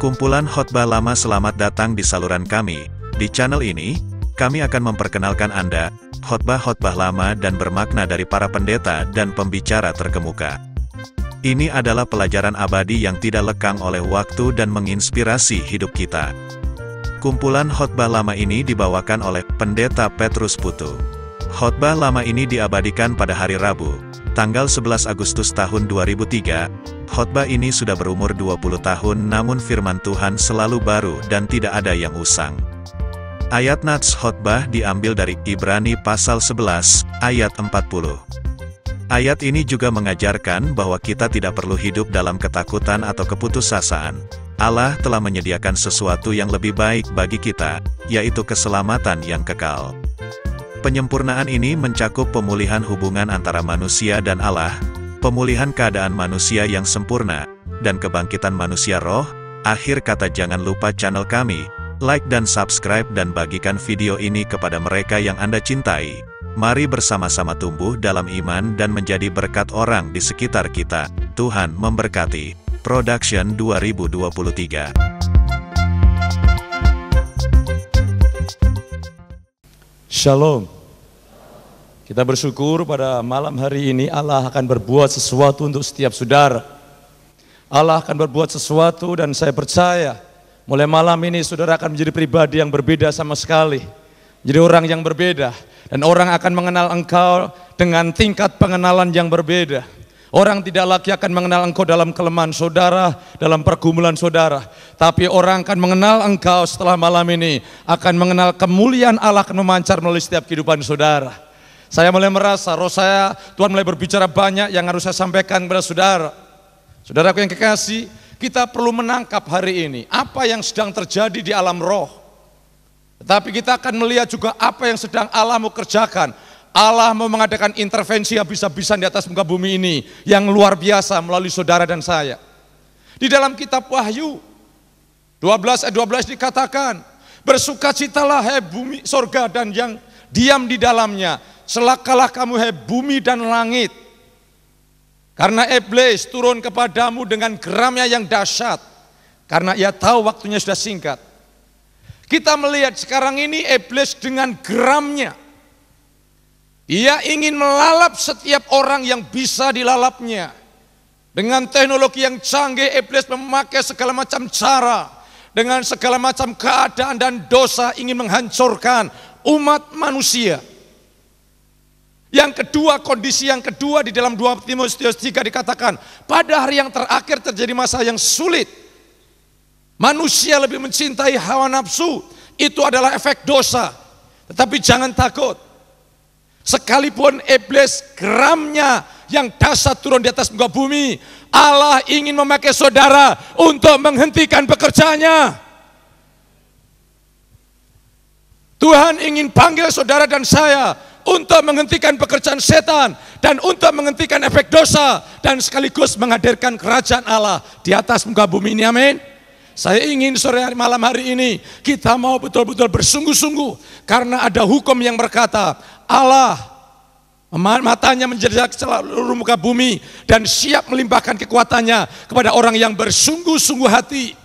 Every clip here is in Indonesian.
Kumpulan khotbah lama, selamat datang di saluran kami. Di channel ini, kami akan memperkenalkan Anda, khotbah-khotbah lama dan bermakna dari para pendeta dan pembicara terkemuka. Ini adalah pelajaran abadi yang tidak lekang oleh waktu dan menginspirasi hidup kita. Kumpulan khotbah lama ini dibawakan oleh Pendeta Petrus Putu. Khotbah lama ini diabadikan pada hari Rabu, tanggal 11 Agustus tahun 2003, khotbah ini sudah berumur 20 tahun namun firman Tuhan selalu baru dan tidak ada yang usang. Ayat nats khotbah diambil dari Ibrani pasal 11, ayat 40. Ayat ini juga mengajarkan bahwa kita tidak perlu hidup dalam ketakutan atau keputusasaan. Allah telah menyediakan sesuatu yang lebih baik bagi kita, yaitu keselamatan yang kekal. Penyempurnaan ini mencakup pemulihan hubungan antara manusia dan Allah, pemulihan keadaan manusia yang sempurna, dan kebangkitan manusia roh. Akhir kata, jangan lupa channel kami, like dan subscribe dan bagikan video ini kepada mereka yang Anda cintai. Mari bersama-sama tumbuh dalam iman dan menjadi berkat orang di sekitar kita. Tuhan memberkati. Production 2023. Shalom. Kita bersyukur pada malam hari ini Allah akan berbuat sesuatu untuk setiap saudara. Allah akan berbuat sesuatu dan saya percaya mulai malam ini saudara akan menjadi pribadi yang berbeda sama sekali. Jadi orang yang berbeda dan orang akan mengenal engkau dengan tingkat pengenalan yang berbeda. Orang tidak lagi akan mengenal engkau dalam kelemahan saudara, dalam pergumulan saudara. Tapi orang akan mengenal engkau setelah malam ini, akan mengenal kemuliaan Allah akan memancar melalui setiap kehidupan saudara. Saya mulai merasa, roh saya, Tuhan mulai berbicara banyak yang harus saya sampaikan kepada saudara. Saudaraku yang kekasih, kita perlu menangkap hari ini, apa yang sedang terjadi di alam roh. Tetapi kita akan melihat juga apa yang sedang Allah mau kerjakan. Allah mau mengadakan intervensi habis-habisan di atas muka bumi ini yang luar biasa melalui saudara dan saya. Di dalam kitab Wahyu 12 ayat 12 dikatakan, bersukacitalah hai bumi sorga dan yang diam di dalamnya, celakalah kamu hai bumi dan langit. Karena iblis turun kepadamu dengan geramnya yang dahsyat, karena ia tahu waktunya sudah singkat. Kita melihat sekarang ini iblis dengan geramnya. Dia ingin melalap setiap orang yang bisa dilalapnya. Dengan teknologi yang canggih, iblis memakai segala macam cara, dengan segala macam keadaan dan dosa ingin menghancurkan umat manusia. Yang kedua, kondisi yang kedua di dalam 2 Timotius 3 dikatakan, pada hari yang terakhir terjadi masa yang sulit. Manusia lebih mencintai hawa nafsu, itu adalah efek dosa. Tetapi jangan takut. Sekalipun iblis geramnya yang dahsyat turun di atas muka bumi, Allah ingin memakai saudara untuk menghentikan pekerjaannya. Tuhan ingin panggil saudara dan saya untuk menghentikan pekerjaan setan dan untuk menghentikan efek dosa dan sekaligus menghadirkan kerajaan Allah di atas muka bumi ini. Amin. Saya ingin sore hari malam hari ini kita mau betul-betul bersungguh-sungguh karena ada hukum yang berkata Allah matanya menjadi seluruh muka bumi dan siap melimpahkan kekuatannya kepada orang yang bersungguh-sungguh hati.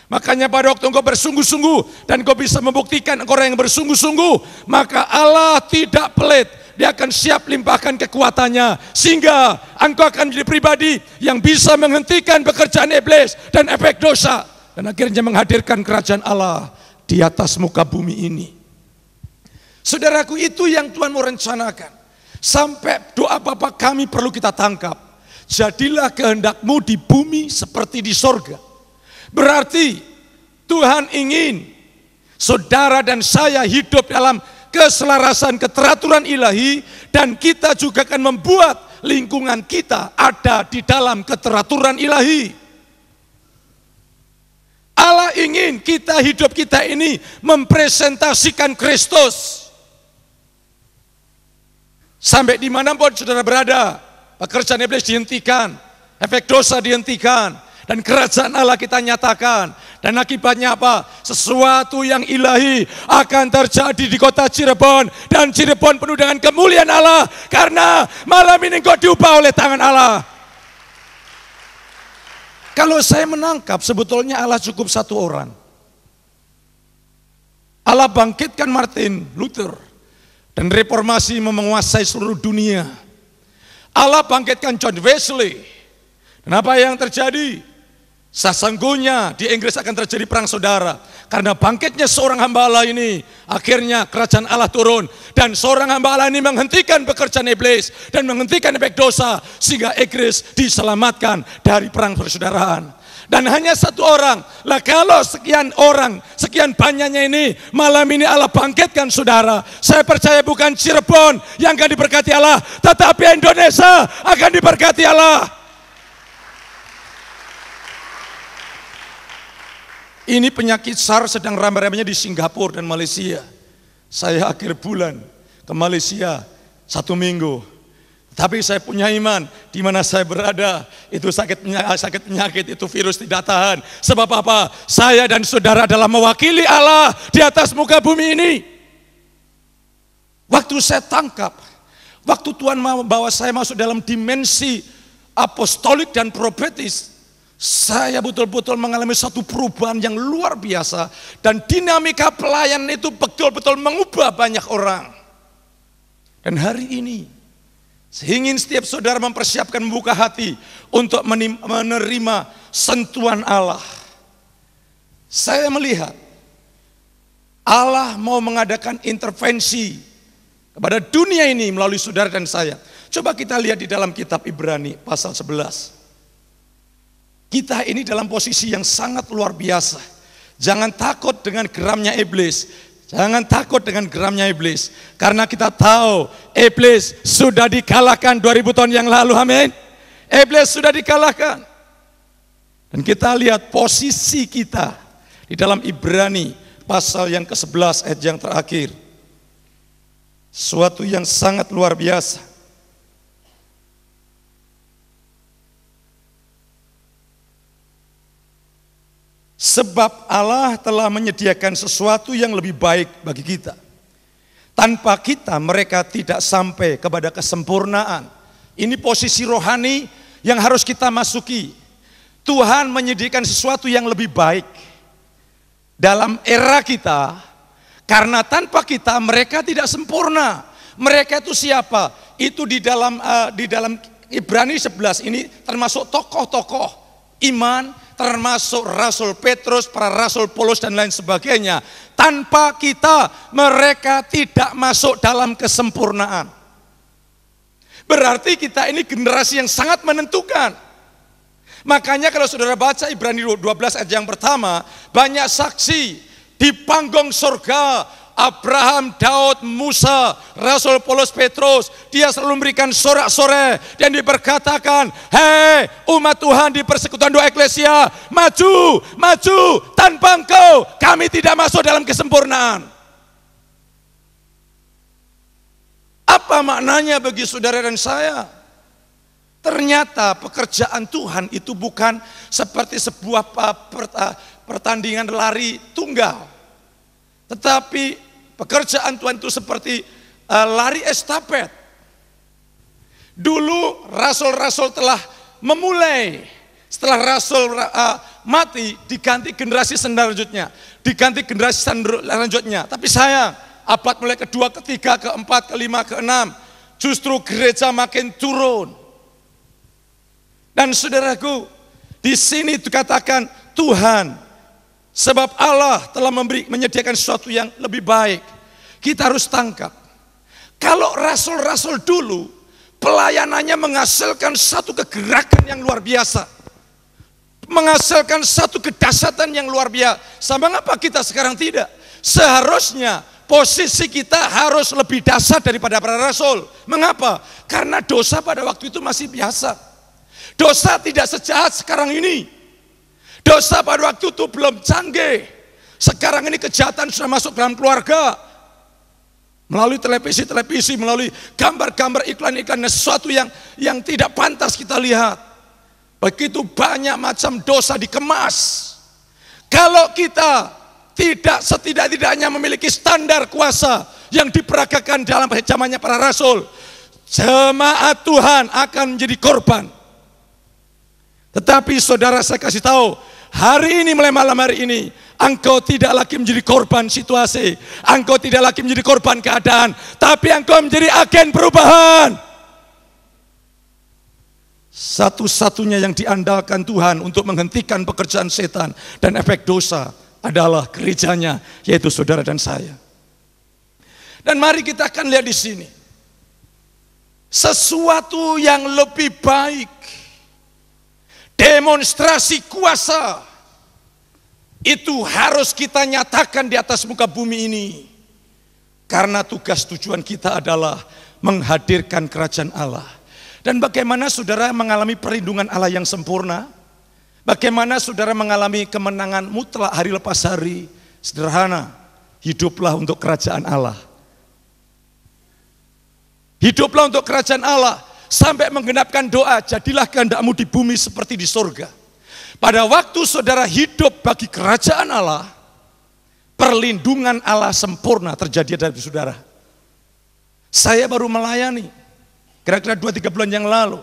Makanya pada waktu engkau bersungguh-sungguh dan engkau bisa membuktikan engkau orang yang bersungguh-sungguh, maka Allah tidak pelit. Dia akan siap limpahkan kekuatannya sehingga engkau akan menjadi pribadi yang bisa menghentikan pekerjaan iblis dan efek dosa. Dan akhirnya menghadirkan kerajaan Allah di atas muka bumi ini. Saudaraku, itu yang Tuhan mau rencanakan. Sampai doa Bapa kami perlu kita tangkap. Jadilah kehendakmu di bumi seperti di sorga. Berarti Tuhan ingin saudara dan saya hidup dalam keselarasan keteraturan ilahi. Dan kita juga akan membuat lingkungan kita ada di dalam keteraturan ilahi. Allah ingin hidup kita ini mempresentasikan Kristus. Sampai dimanapun saudara berada, pekerjaan iblis dihentikan, efek dosa dihentikan, dan kerajaan Allah kita nyatakan. Dan akibatnya apa? Sesuatu yang ilahi akan terjadi di kota Cirebon, dan Cirebon penuh dengan kemuliaan Allah, karena malam ini engkau diubah oleh tangan Allah. Kalau saya menangkap sebetulnya Allah cukup satu orang. Allah bangkitkan Martin Luther dan reformasi menguasai seluruh dunia. Allah bangkitkan John Wesley. Dan apa yang terjadi? Sesungguhnya di Inggris akan terjadi perang saudara. Karena bangkitnya seorang hamba Allah ini, akhirnya kerajaan Allah turun. Dan seorang hamba Allah ini menghentikan pekerjaan iblis dan menghentikan efek dosa, sehingga Inggris diselamatkan dari perang persaudaraan. Dan hanya satu orang. Lah kalau sekian orang, sekian banyaknya ini, malam ini Allah bangkitkan saudara. Saya percaya bukan Cirebon yang akan diberkati Allah, tetapi Indonesia akan diberkati Allah. Ini penyakit SARS sedang ramai-ramainya di Singapura dan Malaysia. Saya akhir bulan ke Malaysia 1 minggu. Tapi saya punya iman, di mana saya berada, itu sakit penyakit, itu virus tidak tahan. Sebab apa? Saya dan saudara adalah mewakili Allah di atas muka bumi ini. Waktu saya tangkap, waktu Tuhan mau bawa saya masuk dalam dimensi apostolik dan profetis, saya betul-betul mengalami satu perubahan yang luar biasa. Dan dinamika pelayanan itu betul-betul mengubah banyak orang. Dan hari ini, saya ingin setiap saudara mempersiapkan membuka hati untuk menerima sentuhan Allah. Saya melihat Allah mau mengadakan intervensi kepada dunia ini melalui saudara dan saya. Coba kita lihat di dalam kitab Ibrani pasal 11. Kita ini dalam posisi yang sangat luar biasa. Jangan takut dengan geramnya iblis. Jangan takut dengan geramnya iblis. Karena kita tahu iblis sudah dikalahkan 2000 tahun yang lalu, amin. Iblis sudah dikalahkan. Dan kita lihat posisi kita di dalam Ibrani pasal yang ke-11 ayat yang terakhir. Suatu yang sangat luar biasa. Sebab Allah telah menyediakan sesuatu yang lebih baik bagi kita. Tanpa kita mereka tidak sampai kepada kesempurnaan. Ini posisi rohani yang harus kita masuki. Tuhan menyediakan sesuatu yang lebih baik dalam era kita. Karena tanpa kita mereka tidak sempurna. Mereka itu siapa? Itu di dalam Ibrani 11 ini termasuk tokoh-tokoh iman, termasuk Rasul Petrus, para Rasul Paulus dan lain sebagainya. Tanpa kita, mereka tidak masuk dalam kesempurnaan. Berarti kita ini generasi yang sangat menentukan. Makanya kalau saudara baca Ibrani 12 ayat yang pertama, banyak saksi di panggung surga. Abraham, Daud, Musa, Rasul Paulus, Petrus, dia selalu memberikan sorak-sorai dan diperkatakan, hei umat Tuhan di persekutuan doa eklesia, maju, maju, tanpa engkau kami tidak masuk dalam kesempurnaan. Apa maknanya bagi saudara dan saya? Ternyata pekerjaan Tuhan itu bukan seperti sebuah pertandingan lari tunggal, tetapi pekerjaan Tuhan itu seperti lari estafet. Dulu rasul-rasul telah memulai, setelah rasul mati diganti generasi selanjutnya, diganti generasi selanjutnya. Tapi sayang, abad mulai kedua, ketiga, keempat, kelima, keenam, justru gereja makin turun. Dan saudaraku, di sini dikatakan Tuhan, sebab Allah telah menyediakan sesuatu yang lebih baik. Kita harus tangkap. Kalau rasul-rasul dulu, pelayanannya menghasilkan satu kegerakan yang luar biasa. Menghasilkan satu kedahsyatan yang luar biasa. Mengapa kita sekarang tidak? Seharusnya posisi kita harus lebih dahsyat daripada para rasul. Mengapa? Karena dosa pada waktu itu masih biasa. Dosa tidak sejahat sekarang ini. Dosa pada waktu itu belum canggih. Sekarang ini kejahatan sudah masuk dalam keluarga. Melalui televisi, melalui gambar-gambar, iklan-iklan, sesuatu yang tidak pantas kita lihat. Begitu banyak macam dosa dikemas. Kalau kita tidak setidak-tidaknya memiliki standar kuasa yang diperagakan dalam zamannya para rasul, jemaat Tuhan akan menjadi korban. Tetapi saudara, saya kasih tahu, hari ini, mulai malam hari ini, engkau tidak lagi menjadi korban situasi, engkau tidak lagi menjadi korban keadaan, tapi engkau menjadi agen perubahan. Satu-satunya yang diandalkan Tuhan untuk menghentikan pekerjaan setan dan efek dosa adalah gerejanya, yaitu saudara dan saya. Dan mari kita akan lihat di sini sesuatu yang lebih baik, demonstrasi kuasa itu harus kita nyatakan di atas muka bumi ini, karena tugas tujuan kita adalah menghadirkan kerajaan Allah. Dan bagaimana saudara mengalami perlindungan Allah yang sempurna? Bagaimana saudara mengalami kemenangan mutlak hari lepas hari? Sederhana, hiduplah untuk kerajaan Allah. Hiduplah untuk kerajaan Allah sampai menggenapkan doa, jadilah kehendakmu di bumi seperti di surga. Pada waktu saudara hidup bagi kerajaan Allah, perlindungan Allah sempurna terjadi dari saudara. Saya baru melayani kira-kira 2-3 bulan yang lalu.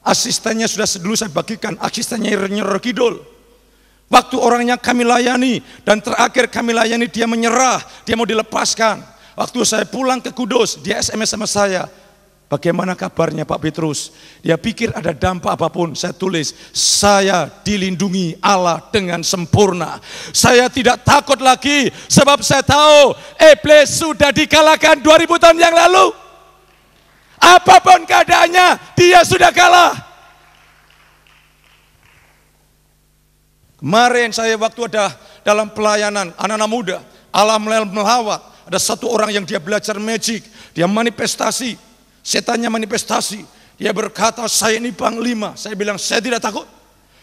Asistennya sudah dulu saya bagikan, asistennya Nyer Kidul. Waktu orangnya kami layani, dan terakhir kami layani dia menyerah, dia mau dilepaskan. Waktu saya pulang ke Kudus, dia SMS sama saya, bagaimana kabarnya Pak Petrus? Dia pikir ada dampak apapun, saya tulis, saya dilindungi Allah dengan sempurna. Saya tidak takut lagi, sebab saya tahu iblis sudah dikalahkan 2000 tahun yang lalu. Apapun keadaannya, dia sudah kalah. Kemarin saya waktu ada dalam pelayanan anak-anak muda, Allah melawat. Ada satu orang yang dia belajar magic, dia manifestasi, setannya manifestasi. Dia berkata, saya ini panglima. Saya bilang, saya tidak takut.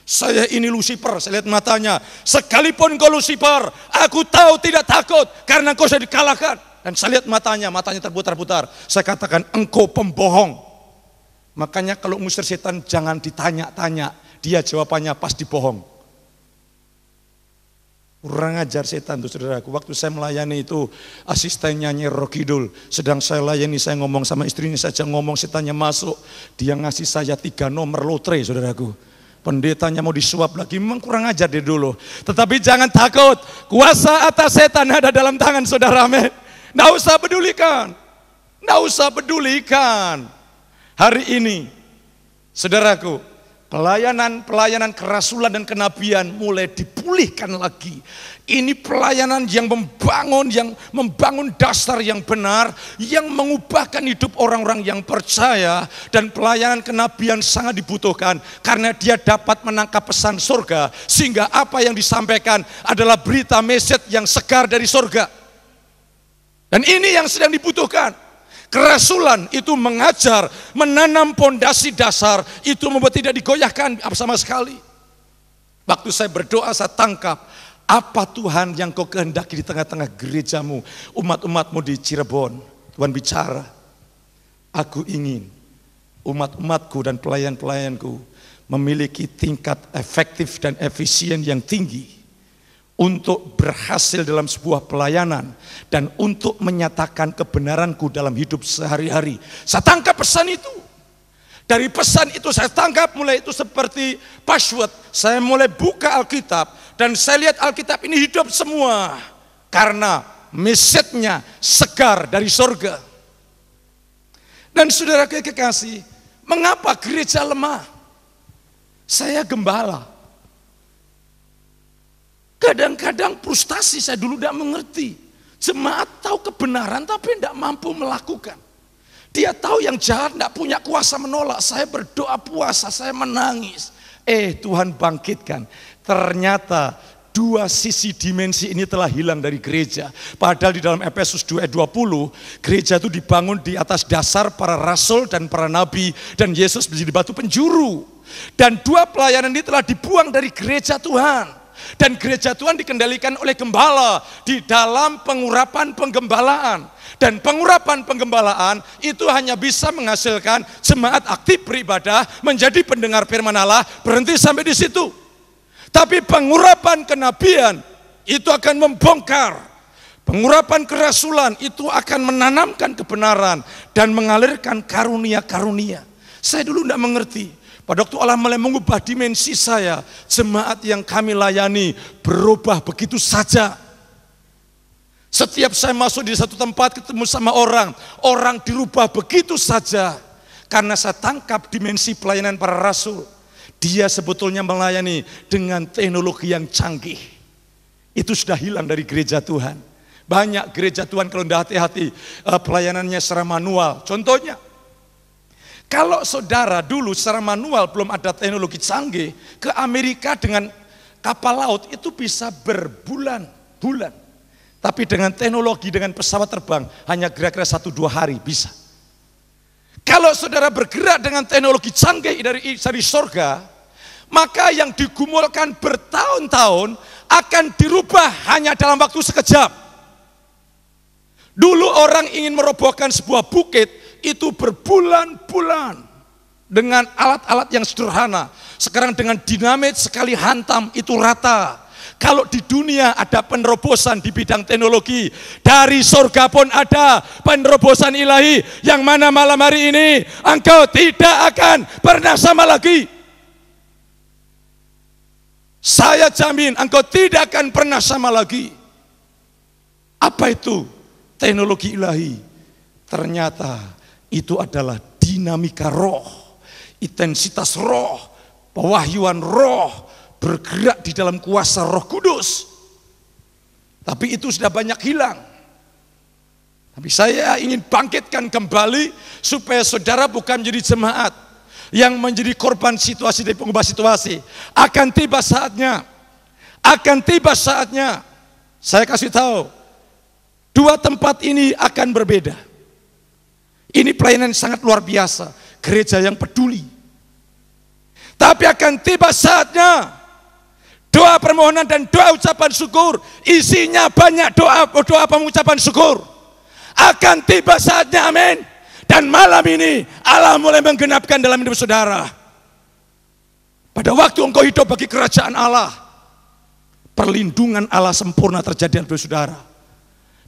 Saya ini Lucifer. Saya lihat matanya, sekalipun kau Lucifer, aku tahu tidak takut, karena kau sudah dikalahkan. Dan saya lihat matanya terputar-putar. Saya katakan, engkau pembohong. Makanya kalau ngusir setan jangan ditanya-tanya, dia jawabannya pasti bohong. Kurang ajar setan tuh saudaraku. Waktu saya melayani itu, asistennya Nyer Kidul, sedang saya layani, saya ngomong sama istrinya saja, ngomong setannya masuk. Dia ngasih saya 3 nomor lotre saudaraku. Pendetanya mau disuap lagi, memang kurang ajar dia dulu. Tetapi jangan takut, kuasa atas setan ada dalam tangan saudara, amin. Nggak usah pedulikan, nggak usah pedulikan. Hari ini, saudaraku, pelayanan kerasulan dan kenabian mulai dipulihkan lagi. Ini pelayanan yang membangun dasar yang benar, yang mengubahkan hidup orang-orang yang percaya. Dan pelayanan kenabian sangat dibutuhkan, karena dia dapat menangkap pesan surga, sehingga apa yang disampaikan adalah berita message yang segar dari surga. Dan ini yang sedang dibutuhkan. Kerasulan itu mengajar, menanam pondasi dasar, itu membuat tidak digoyahkan sama sekali. Waktu saya berdoa, saya tangkap, apa Tuhan yang kau kehendaki di tengah-tengah gerejamu, umat-umatmu di Cirebon. Tuhan bicara, aku ingin umat-umatku dan pelayan-pelayanku memiliki tingkat efektif dan efisien yang tinggi untuk berhasil dalam sebuah pelayanan dan untuk menyatakan kebenaranku dalam hidup sehari-hari. Saya tangkap pesan itu. Dari pesan itu saya tangkap mulai itu seperti password. Saya mulai buka Alkitab dan saya lihat Alkitab ini hidup semua. Karena message-nya segar dari surga. Dan saudara kekasih, mengapa gereja lemah? Saya gembala. Kadang-kadang frustasi, saya dulu tidak mengerti. Jemaat tahu kebenaran tapi tidak mampu melakukan. Dia tahu yang jahat tidak punya kuasa menolak. Saya berdoa puasa, saya menangis. Tuhan bangkitkan. Ternyata 2 sisi dimensi ini telah hilang dari gereja. Padahal di dalam Efesus 2 ayat 20, gereja itu dibangun di atas dasar para rasul dan para nabi. Dan Yesus menjadi batu penjuru. Dan 2 pelayanan ini telah dibuang dari gereja Tuhan. Dan gereja Tuhan dikendalikan oleh gembala di dalam pengurapan penggembalaan. Dan pengurapan penggembalaan itu hanya bisa menghasilkan jemaat aktif beribadah, menjadi pendengar firman Allah, berhenti sampai di situ. Tapi pengurapan kenabian itu akan membongkar. Pengurapan kerasulan itu akan menanamkan kebenaran dan mengalirkan karunia-karunia. Saya dulu tidak mengerti. Pada waktu Allah mulai mengubah dimensi saya, jemaat yang kami layani berubah begitu saja. Setiap saya masuk di satu tempat ketemu sama orang, orang dirubah begitu saja. Karena saya tangkap dimensi pelayanan para rasul. Dia sebetulnya melayani dengan teknologi yang canggih. Itu sudah hilang dari gereja Tuhan. Banyak gereja Tuhan kalau tidak hati-hati pelayanannya secara manual. Contohnya, kalau saudara dulu secara manual belum ada teknologi canggih, ke Amerika dengan kapal laut itu bisa berbulan-bulan. Tapi dengan teknologi, dengan pesawat terbang hanya kira-kira 1-2 hari bisa. Kalau saudara bergerak dengan teknologi canggih dari sorga, maka yang digumulkan bertahun-tahun akan dirubah hanya dalam waktu sekejap. Dulu orang ingin merobohkan sebuah bukit, itu berbulan-bulan dengan alat-alat yang sederhana. Sekarang dengan dinamit sekali hantam itu rata. Kalau di dunia ada penerobosan di bidang teknologi, dari surga pun ada penerobosan ilahi, yang mana malam hari ini engkau tidak akan pernah sama lagi. Saya jamin engkau tidak akan pernah sama lagi. Apa itu teknologi ilahi? Ternyata itu adalah dinamika roh, intensitas roh, pewahyuan roh, bergerak di dalam kuasa Roh Kudus. Tapi itu sudah banyak hilang. Tapi saya ingin bangkitkan kembali supaya saudara bukan menjadi jemaat yang menjadi korban situasi dari pengubah situasi. Akan tiba saatnya, saya kasih tahu, 2 tempat ini akan berbeda. Ini pelayanan yang sangat luar biasa, gereja yang peduli. Tapi akan tiba saatnya, doa permohonan dan doa ucapan syukur, isinya banyak doa pengucapan syukur. Akan tiba saatnya, amin. Dan malam ini Allah mulai menggenapkan dalam hidup saudara. Pada waktu engkau hidup bagi kerajaan Allah, perlindungan Allah sempurna terjadi dalam hidup saudara.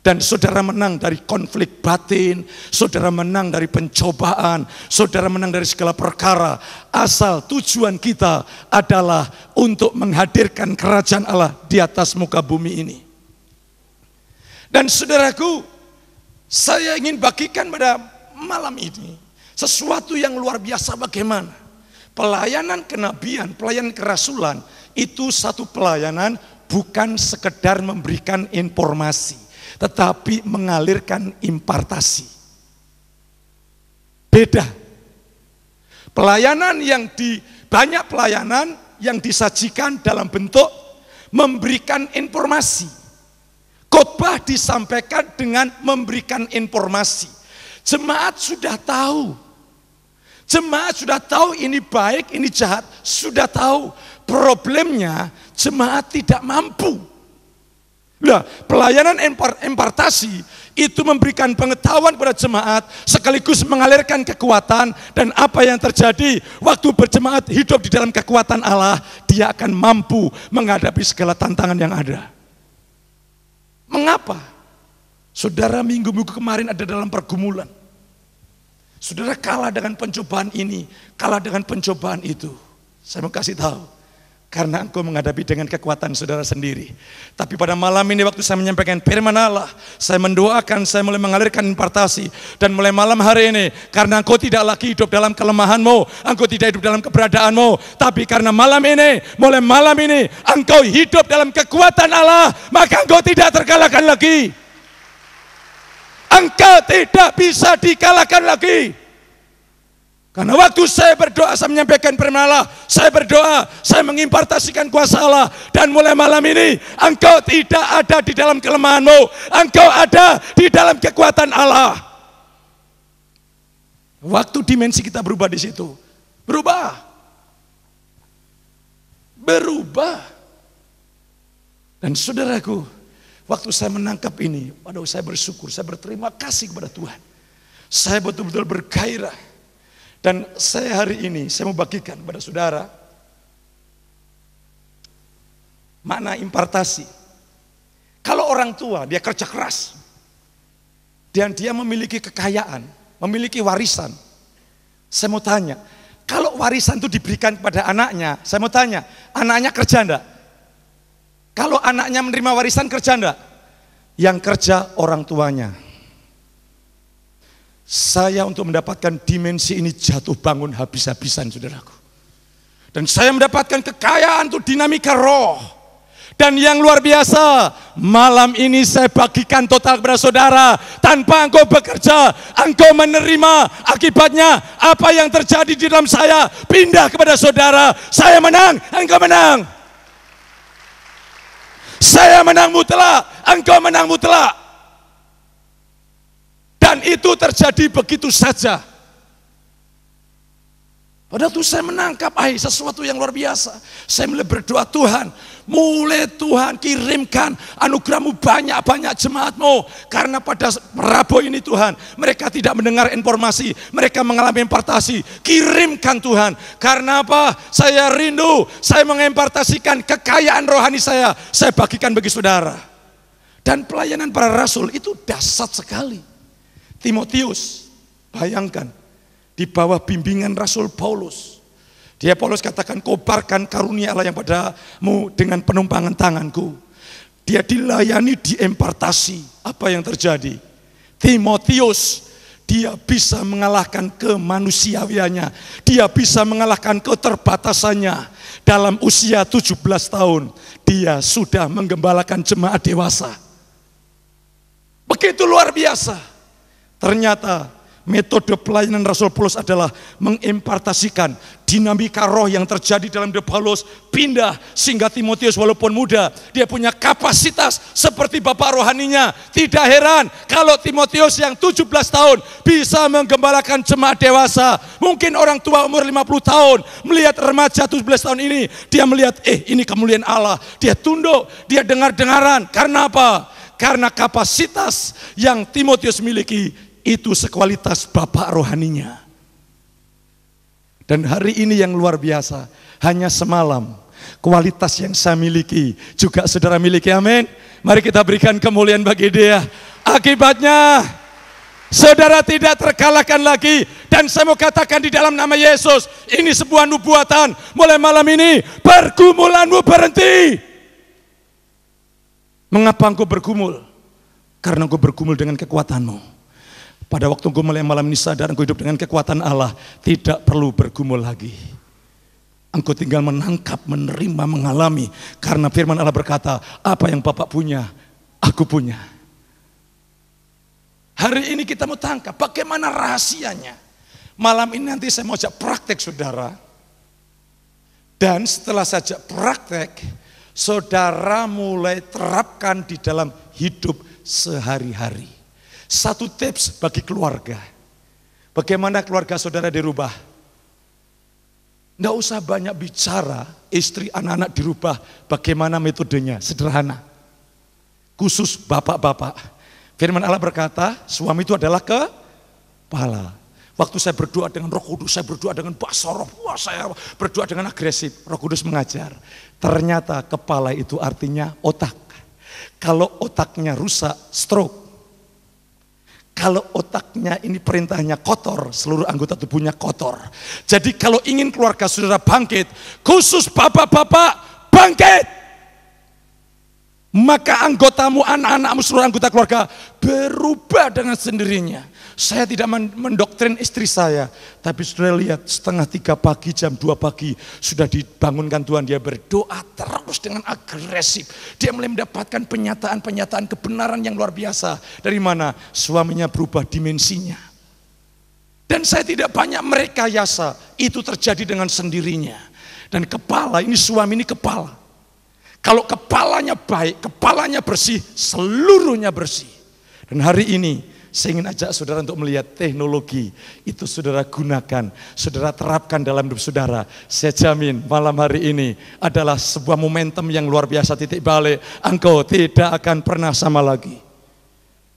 Dan saudara menang dari konflik batin, saudara menang dari pencobaan, saudara menang dari segala perkara. Asal tujuan kita adalah untuk menghadirkan kerajaan Allah di atas muka bumi ini. Dan saudaraku, saya ingin bagikan pada malam ini sesuatu yang luar biasa bagaimana. Pelayanan kenabian, pelayanan kerasulan, itu satu pelayanan bukan sekedar memberikan informasi, tetapi mengalirkan impartasi. Beda. Pelayanan banyak pelayanan yang disajikan dalam bentuk memberikan informasi. Khotbah disampaikan dengan memberikan informasi. Jemaat sudah tahu. Jemaat sudah tahu ini baik, ini jahat, sudah tahu. Problemnya jemaat tidak mampu. Nah, pelayanan impartasi itu memberikan pengetahuan pada jemaat sekaligus mengalirkan kekuatan, dan apa yang terjadi waktu berjemaat hidup di dalam kekuatan Allah, dia akan mampu menghadapi segala tantangan yang ada. Mengapa? Saudara minggu-minggu kemarin ada dalam pergumulan. Saudara kalah dengan pencobaan ini, kalah dengan pencobaan itu. Saya mau kasih tahu. Karena engkau menghadapi dengan kekuatan saudara sendiri. Tapi pada malam ini waktu saya menyampaikan firman Allah, saya mendoakan, saya mulai mengalirkan impartasi. Dan mulai malam hari ini, karena engkau tidak lagi hidup dalam kelemahanmu, engkau tidak hidup dalam keberadaanmu, tapi karena malam ini, mulai malam ini, engkau hidup dalam kekuatan Allah, maka engkau tidak terkalahkan lagi. Engkau tidak bisa dikalahkan lagi. Karena waktu saya berdoa, saya menyampaikan firman Allah, saya berdoa, saya mengimpartasikan kuasa Allah. Dan mulai malam ini, engkau tidak ada di dalam kelemahanmu, engkau ada di dalam kekuatan Allah. Waktu dimensi kita berubah di situ, berubah. Dan saudaraku, waktu saya menangkap ini, waduh, saya bersyukur, saya berterima kasih kepada Tuhan. Saya betul-betul bergairah. Dan saya hari ini, saya mau bagikan kepada saudara makna impartasi. Kalau orang tua, dia kerja keras, dan dia memiliki kekayaan, memiliki warisan. Saya mau tanya, kalau Kalau warisan itu diberikan kepada anaknya, saya mau tanya, anaknya kerja enggak? Kalau anaknya menerima warisan kerja enggak? Yang kerja orang tuanya. Saya untuk mendapatkan dimensi ini jatuh bangun habis-habisan, saudaraku. Dan saya mendapatkan kekayaan untuk dinamika roh. Dan yang luar biasa, malam ini saya bagikan total kepada saudara. Tanpa engkau bekerja, engkau menerima akibatnya. Apa yang terjadi di dalam saya pindah kepada saudara. Saya menang, engkau menang. Saya menang mutlak, engkau menang mutlak. Dan itu terjadi begitu saja. Padahal itu saya menangkap sesuatu yang luar biasa. Saya mulai berdoa, Tuhan, mulai Tuhan kirimkan anugerah-Mu banyak-banyak jemaat-Mu. Karena pada Rabu ini Tuhan, mereka tidak mendengar informasi, mereka mengalami impartasi. Kirimkan Tuhan. Karena apa? Saya rindu, saya mengimpartasikan kekayaan rohani saya bagikan bagi saudara. Dan pelayanan para rasul itu dahsyat sekali. Timotius, bayangkan, di bawah bimbingan Rasul Paulus. Paulus katakan, kobarkan karunia Allah yang padamu dengan penumpangan tanganku. Dia dilayani, diimpartasi. Apa yang terjadi? Timotius, dia bisa mengalahkan kemanusiawiannya. Dia bisa mengalahkan keterbatasannya. Dalam usia 17 tahun, dia sudah menggembalakan jemaat dewasa. Begitu luar biasa. Ternyata metode pelayanan Rasul Paulus adalah mengimpartasikan dinamika roh yang terjadi dalam hidup Paulus pindah sehingga Timotius walaupun muda dia punya kapasitas seperti bapak rohaninya. Tidak heran kalau Timotius yang 17 tahun bisa menggembalakan jemaat dewasa. Mungkin orang tua umur 50 tahun melihat remaja 17 tahun ini, dia melihat ini kemuliaan Allah. Dia tunduk, dia dengar-dengaran. Karena apa? Karena kapasitas yang Timotius miliki itu sekualitas bapak rohaninya. Dan hari ini yang luar biasa, hanya semalam kualitas yang saya miliki juga saudara miliki, amin. Mari kita berikan kemuliaan bagi dia. Akibatnya saudara tidak terkalahkan lagi. Dan saya mau katakan di dalam nama Yesus, ini sebuah nubuatan. Mulai malam ini pergumulanmu berhenti. Mengapa engkau bergumul? Karena engkau bergumul dengan kekuatanmu. Pada waktu engkau mulai malam ini sadar engkau hidup dengan kekuatan Allah, tidak perlu bergumul lagi. Engkau tinggal menangkap, menerima, mengalami. Karena firman Allah berkata, apa yang Bapak punya, aku punya. Hari ini kita mau tangkap bagaimana rahasianya. Malam ini nanti saya mau ajak praktek saudara. Dan setelah saya ajak praktek, saudara mulai terapkan di dalam hidup sehari-hari. Satu tips bagi keluarga. Bagaimana keluarga saudara dirubah? Nggak usah banyak bicara, istri, anak-anak dirubah. Bagaimana metodenya? Sederhana. Khusus bapak-bapak. Firman Allah berkata, suami itu adalah kepala. Waktu saya berdoa dengan Roh Kudus, saya berdoa dengan bahasa roh, saya berdoa dengan agresif. Roh Kudus mengajar. Ternyata kepala itu artinya otak. Kalau otaknya rusak, stroke. Kalau otaknya ini perintahnya kotor, seluruh anggota tubuhnya kotor. Jadi kalau ingin keluarga saudara bangkit, khusus bapak-bapak bangkit. Maka anggotamu, anak-anakmu, seluruh anggota keluarga berubah dengan sendirinya. Saya tidak mendoktrin istri saya, tapi saudara lihat 2:30 pagi, jam 2 pagi sudah dibangunkan Tuhan, dia berdoa terus dengan agresif. Dia mulai mendapatkan penyataan-penyataan kebenaran yang luar biasa. Dari mana? Suaminya berubah dimensinya. Dan saya tidak banyak merekayasa, itu terjadi dengan sendirinya. Dan kepala, ini suami ini kepala. Kalau kepalanya baik, kepalanya bersih, seluruhnya bersih. Dan hari ini saya ingin ajak saudara untuk melihat teknologi itu saudara gunakan, saudara terapkan dalam hidup saudara. Saya jamin malam hari ini adalah sebuah momentum yang luar biasa, titik balik. Engkau tidak akan pernah sama lagi.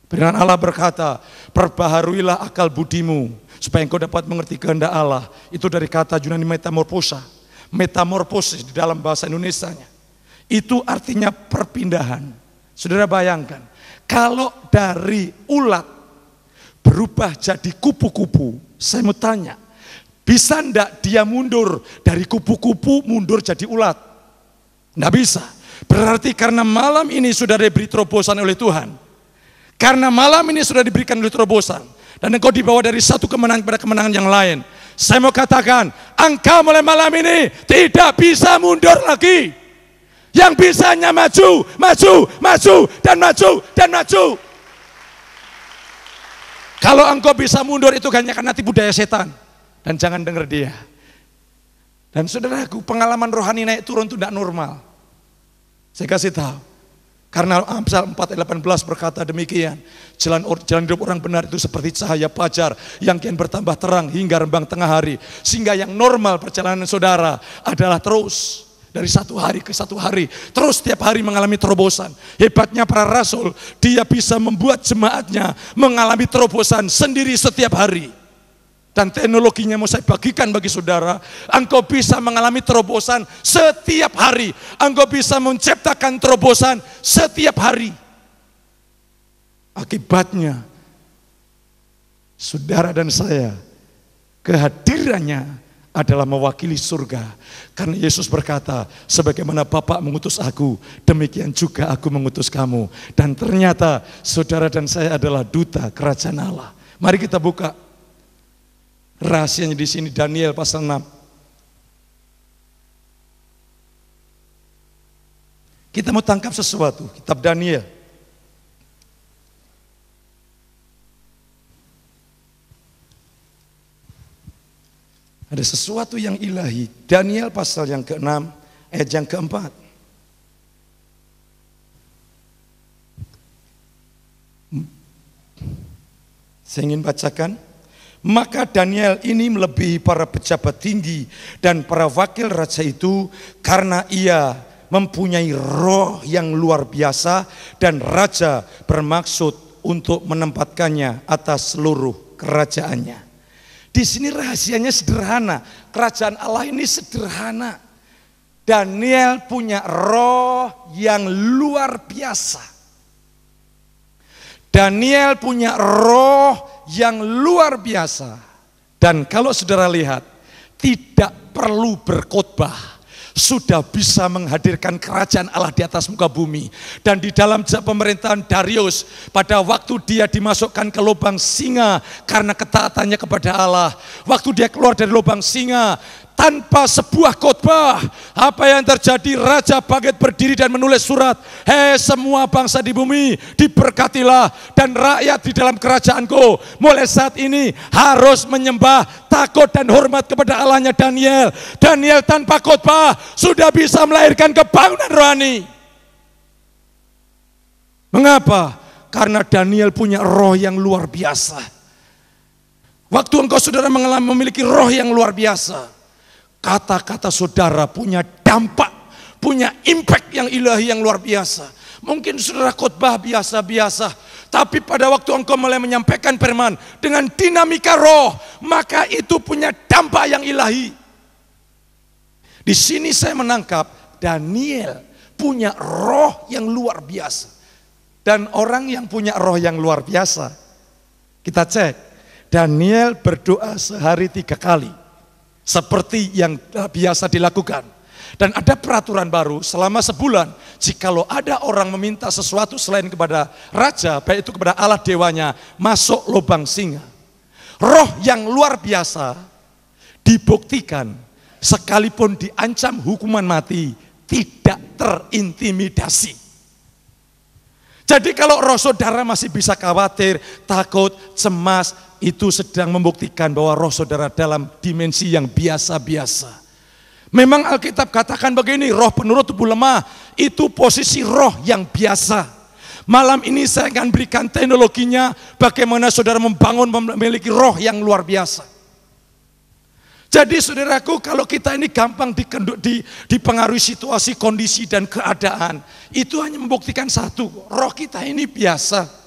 Firman Allah berkata, perbaharuilah akal budimu supaya engkau dapat mengerti kehendak Allah. Itu dari kata Yunani metamorphosa. Metamorphosis di dalam bahasa Indonesianya. Itu artinya perpindahan. Saudara bayangkan, kalau dari ulat berubah jadi kupu-kupu, saya mau tanya, Bisa enggak dia mundur dari kupu-kupu mundur jadi ulat? Enggak bisa. Berarti karena malam ini sudah diberi terobosan oleh Tuhan. Karena malam ini sudah diberikan oleh terobosan. Dan engkau dibawa dari satu kemenangan pada kemenangan yang lain. Saya mau katakan, engkau mulai malam ini tidak bisa mundur lagi. Yang bisa hanya maju, maju, maju, dan maju, dan maju. Kalau engkau bisa mundur itu hanya karena tipu daya setan. Dan jangan dengar dia. Dan saudaraku, pengalaman rohani naik turun itu tidak normal. Saya kasih tahu. Karena Amsal 4:18 berkata demikian, jalan hidup orang benar itu seperti cahaya fajar yang kian bertambah terang hingga rembang tengah hari. Sehingga yang normal perjalanan saudara adalah terus dari satu hari ke satu hari, terus setiap hari mengalami terobosan. Hebatnya para rasul, dia bisa membuat jemaatnya mengalami terobosan sendiri setiap hari. Dan teknologinya mau saya bagikan bagi saudara, engkau bisa mengalami terobosan setiap hari. Engkau bisa menciptakan terobosan setiap hari. Akibatnya, saudara dan saya, kehadirannya adalah mewakili surga. Karena Yesus berkata, sebagaimana Bapa mengutus aku, demikian juga aku mengutus kamu. Dan ternyata saudara dan saya adalah duta kerajaan Allah. Mari kita buka rahasianya di sini, Daniel pasal 6. Kita mau tangkap sesuatu, kitab Daniel. Ada sesuatu yang ilahi. Daniel pasal yang ke-6, ayat yang ke-4. Saya ingin bacakan. Maka Daniel ini melebihi para pejabat tinggi dan para wakil raja itu karena ia mempunyai roh yang luar biasa dan raja bermaksud untuk menempatkannya atas seluruh kerajaannya. Di sini rahasianya sederhana, kerajaan Allah ini sederhana. Daniel punya roh yang luar biasa. Daniel punya roh yang luar biasa. Dan kalau saudara lihat, tidak perlu berkhotbah, sudah bisa menghadirkan kerajaan Allah di atas muka bumi. Dan di dalam pemerintahan Darius, pada waktu dia dimasukkan ke lubang singa karena ketaatannya kepada Allah, waktu dia keluar dari lubang singa tanpa sebuah khotbah, apa yang terjadi? Raja bangkit berdiri dan menulis surat, hei semua bangsa di bumi, diberkatilah, dan rakyat di dalam kerajaanku mulai saat ini harus menyembah, takut dan hormat kepada Allahnya Daniel. Daniel tanpa khotbah sudah bisa melahirkan kebangunan rohani. Mengapa? Karena Daniel punya roh yang luar biasa. Waktu engkau saudara memiliki roh yang luar biasa, kata-kata saudara punya dampak, punya impact yang ilahi yang luar biasa. Mungkin saudara khotbah biasa-biasa, tapi pada waktu engkau mulai menyampaikan firman dengan dinamika roh, maka itu punya dampak yang ilahi. Di sini saya menangkap Daniel punya roh yang luar biasa. Dan orang yang punya roh yang luar biasa, kita cek, Daniel berdoa sehari 3 kali. Seperti yang biasa dilakukan. Dan ada peraturan baru selama sebulan, jikalau ada orang meminta sesuatu selain kepada raja, baik itu kepada Allah dewanya, masuk lubang singa. Roh yang luar biasa dibuktikan sekalipun diancam hukuman mati, tidak terintimidasi. Jadi kalau roh saudara masih bisa khawatir, takut, cemas, itu sedang membuktikan bahwa roh saudara dalam dimensi yang biasa-biasa. Memang Alkitab katakan begini, roh penurut tubuh lemah, itu posisi roh yang biasa. Malam ini saya akan berikan teknologinya, bagaimana saudara memiliki roh yang luar biasa. Jadi saudaraku, kalau kita ini gampang dipengaruhi situasi, kondisi, dan keadaan, itu hanya membuktikan satu, roh kita ini biasa.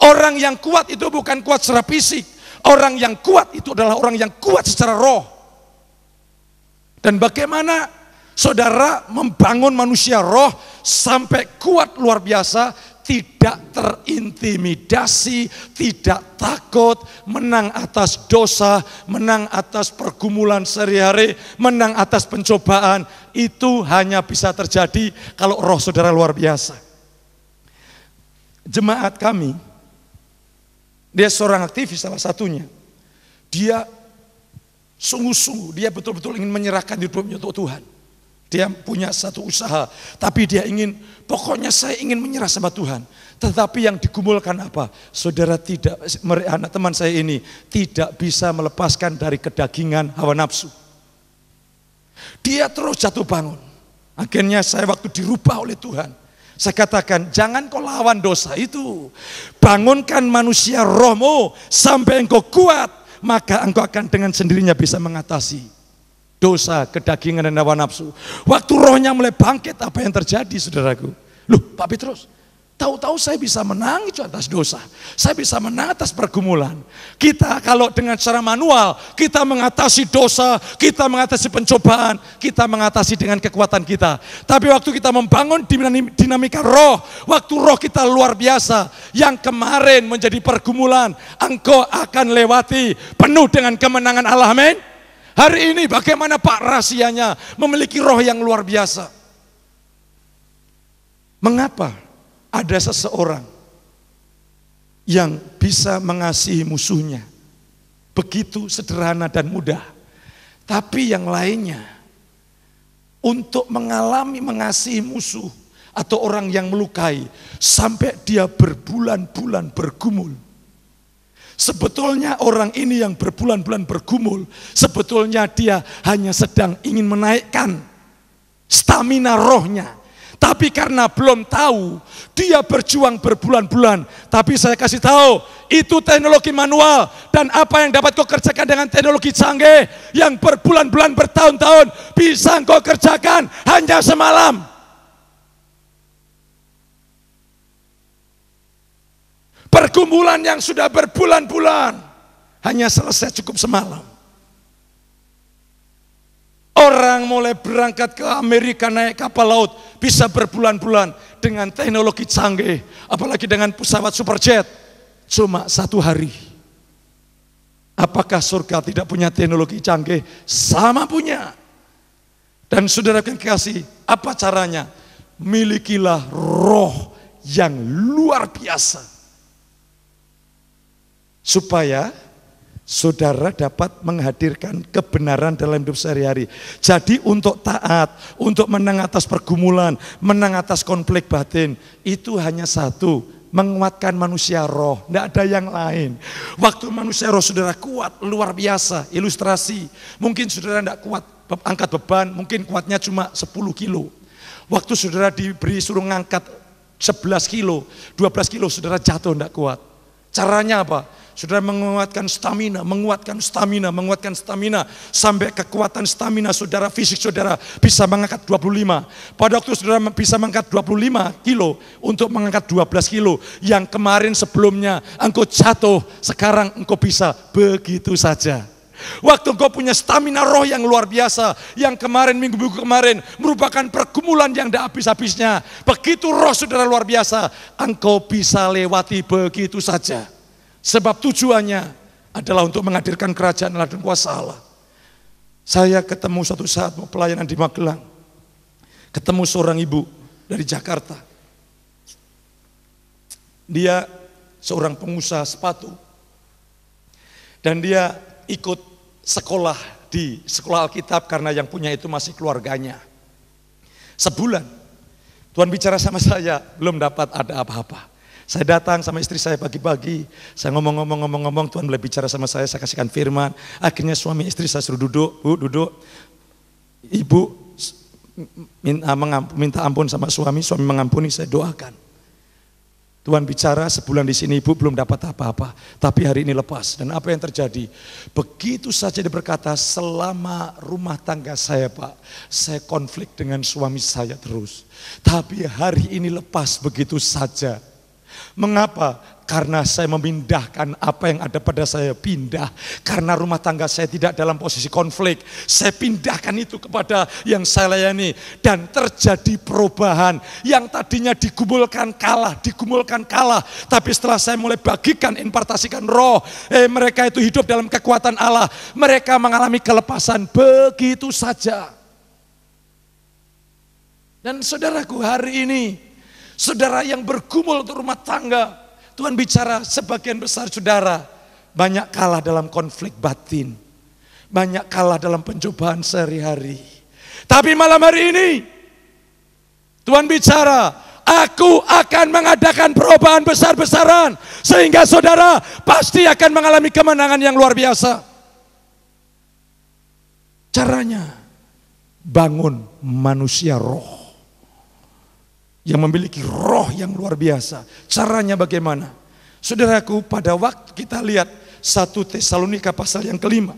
Orang yang kuat itu bukan kuat secara fisik, orang yang kuat itu adalah orang yang kuat secara roh. Dan bagaimana saudara membangun manusia roh sampai kuat luar biasa, tidak terintimidasi, tidak takut, menang atas dosa, menang atas pergumulan sehari-hari, menang atas pencobaan. Itu hanya bisa terjadi kalau roh saudara luar biasa. Jemaat kami, dia seorang aktivis salah satunya. Dia sungguh-sungguh, dia betul-betul ingin menyerahkan hidupnya untuk Tuhan. Dia punya satu usaha, tapi dia ingin, pokoknya saya ingin menyerah sama Tuhan. Tetapi yang digumulkan apa? Saudara tidak, anak teman saya ini tidak bisa melepaskan dari kedagingan hawa nafsu. Dia terus jatuh bangun. Akhirnya saya waktu dirubah oleh Tuhan, saya katakan, jangan kau lawan dosa itu. Bangunkan manusia rohmu sampai engkau kuat, maka engkau akan dengan sendirinya bisa mengatasi dosa, kedagingan dan hawa nafsu. Waktu rohnya mulai bangkit, apa yang terjadi saudaraku? Loh Pak Petrus, tahu-tahu saya bisa menang itu atas dosa. Saya bisa menang atas pergumulan. Kita kalau dengan cara manual, kita mengatasi dosa, kita mengatasi pencobaan, kita mengatasi dengan kekuatan kita. Tapi waktu kita membangun dinamika roh, waktu roh kita luar biasa, yang kemarin menjadi pergumulan, engkau akan lewati penuh dengan kemenangan Allah, amin. Hari ini bagaimana Pak rahasianya memiliki roh yang luar biasa? Mengapa ada seseorang yang bisa mengasihi musuhnya? Begitu sederhana dan mudah. Tapi yang lainnya, untuk mengalami mengasihi musuh atau orang yang melukai, sampai dia berbulan-bulan bergumul. Sebetulnya orang ini yang berbulan-bulan bergumul, sebetulnya dia hanya sedang ingin menaikkan stamina rohnya. Tapi karena belum tahu, dia berjuang berbulan-bulan. Tapi saya kasih tahu, itu teknologi manual. Dan apa yang dapat kau kerjakan dengan teknologi canggih, yang berbulan-bulan bertahun-tahun, bisa kau kerjakan hanya semalam. Pergumulan yang sudah berbulan-bulan hanya selesai cukup semalam. Orang mulai berangkat ke Amerika naik kapal laut bisa berbulan-bulan dengan teknologi canggih, apalagi dengan pesawat superjet, cuma 1 hari. Apakah surga tidak punya teknologi canggih? Sama punya. Dan saudara yang kasih, apa caranya? Milikilah roh yang luar biasa, supaya saudara dapat menghadirkan kebenaran dalam hidup sehari-hari. Jadi untuk taat, untuk menang atas pergumulan, menang atas konflik batin, itu hanya satu, menguatkan manusia roh, tidak ada yang lain. Waktu manusia roh saudara kuat, luar biasa, ilustrasi. Mungkin saudara tidak kuat angkat beban, mungkin kuatnya cuma 10 kilo. Waktu saudara diberi suruh ngangkat 11 kilo, 12 kilo, saudara jatuh tidak kuat. Caranya apa? Saudara menguatkan stamina, sampai kekuatan stamina saudara, fisik saudara bisa mengangkat 25. Pada waktu saudara bisa mengangkat 25 kilo untuk mengangkat 12 kilo, yang kemarin sebelumnya engkau jatuh, sekarang engkau bisa begitu saja. Waktu engkau punya stamina roh yang luar biasa, yang kemarin, minggu-minggu kemarin merupakan pergumulan yang tidak habis-habisnya. Begitu roh saudara luar biasa, engkau bisa lewati begitu saja. Sebab tujuannya adalah untuk menghadirkan kerajaan Allah dan kuasa Allah. Saya ketemu suatu saat mau pelayanan di Magelang, ketemu seorang ibu dari Jakarta. Dia seorang pengusaha sepatu, dan dia ikut sekolah di sekolah Alkitab karena yang punya itu masih keluarganya. Sebulan Tuhan bicara sama saya, belum dapat ada apa-apa. Saya datang sama istri saya pagi-pagi, saya ngomong, Tuhan mulai bicara sama saya kasihkan firman. Akhirnya suami istri saya suruh duduk, Bu, duduk. Ibu minta ampun sama suami mengampuni, saya doakan. Tuhan bicara, sebulan di sini ibu belum dapat apa-apa, tapi hari ini lepas. Dan apa yang terjadi? Begitu saja dia berkata, selama rumah tangga saya Pak, saya konflik dengan suami saya terus. Tapi hari ini lepas begitu saja. Mengapa? Karena saya memindahkan apa yang ada pada saya, pindah. Karena rumah tangga saya tidak dalam posisi konflik, saya pindahkan itu kepada yang saya layani. Dan terjadi perubahan. Yang tadinya digumulkan kalah. Tapi setelah saya mulai bagikan, impartasikan roh, mereka itu hidup dalam kekuatan Allah. Mereka mengalami kelepasan begitu saja. Dan saudaraku, hari ini, saudara yang bergumul untuk rumah tangga, Tuhan bicara sebagian besar saudara banyak kalah dalam konflik batin. Banyak kalah dalam pencobaan sehari-hari. Tapi malam hari ini Tuhan bicara, aku akan mengadakan perubahan besar-besaran. Sehingga saudara pasti akan mengalami kemenangan yang luar biasa. Caranya bangun manusia roh. Yang memiliki roh yang luar biasa. Caranya bagaimana? Saudaraku, pada waktu kita lihat 1 Tesalonika pasal yang kelima.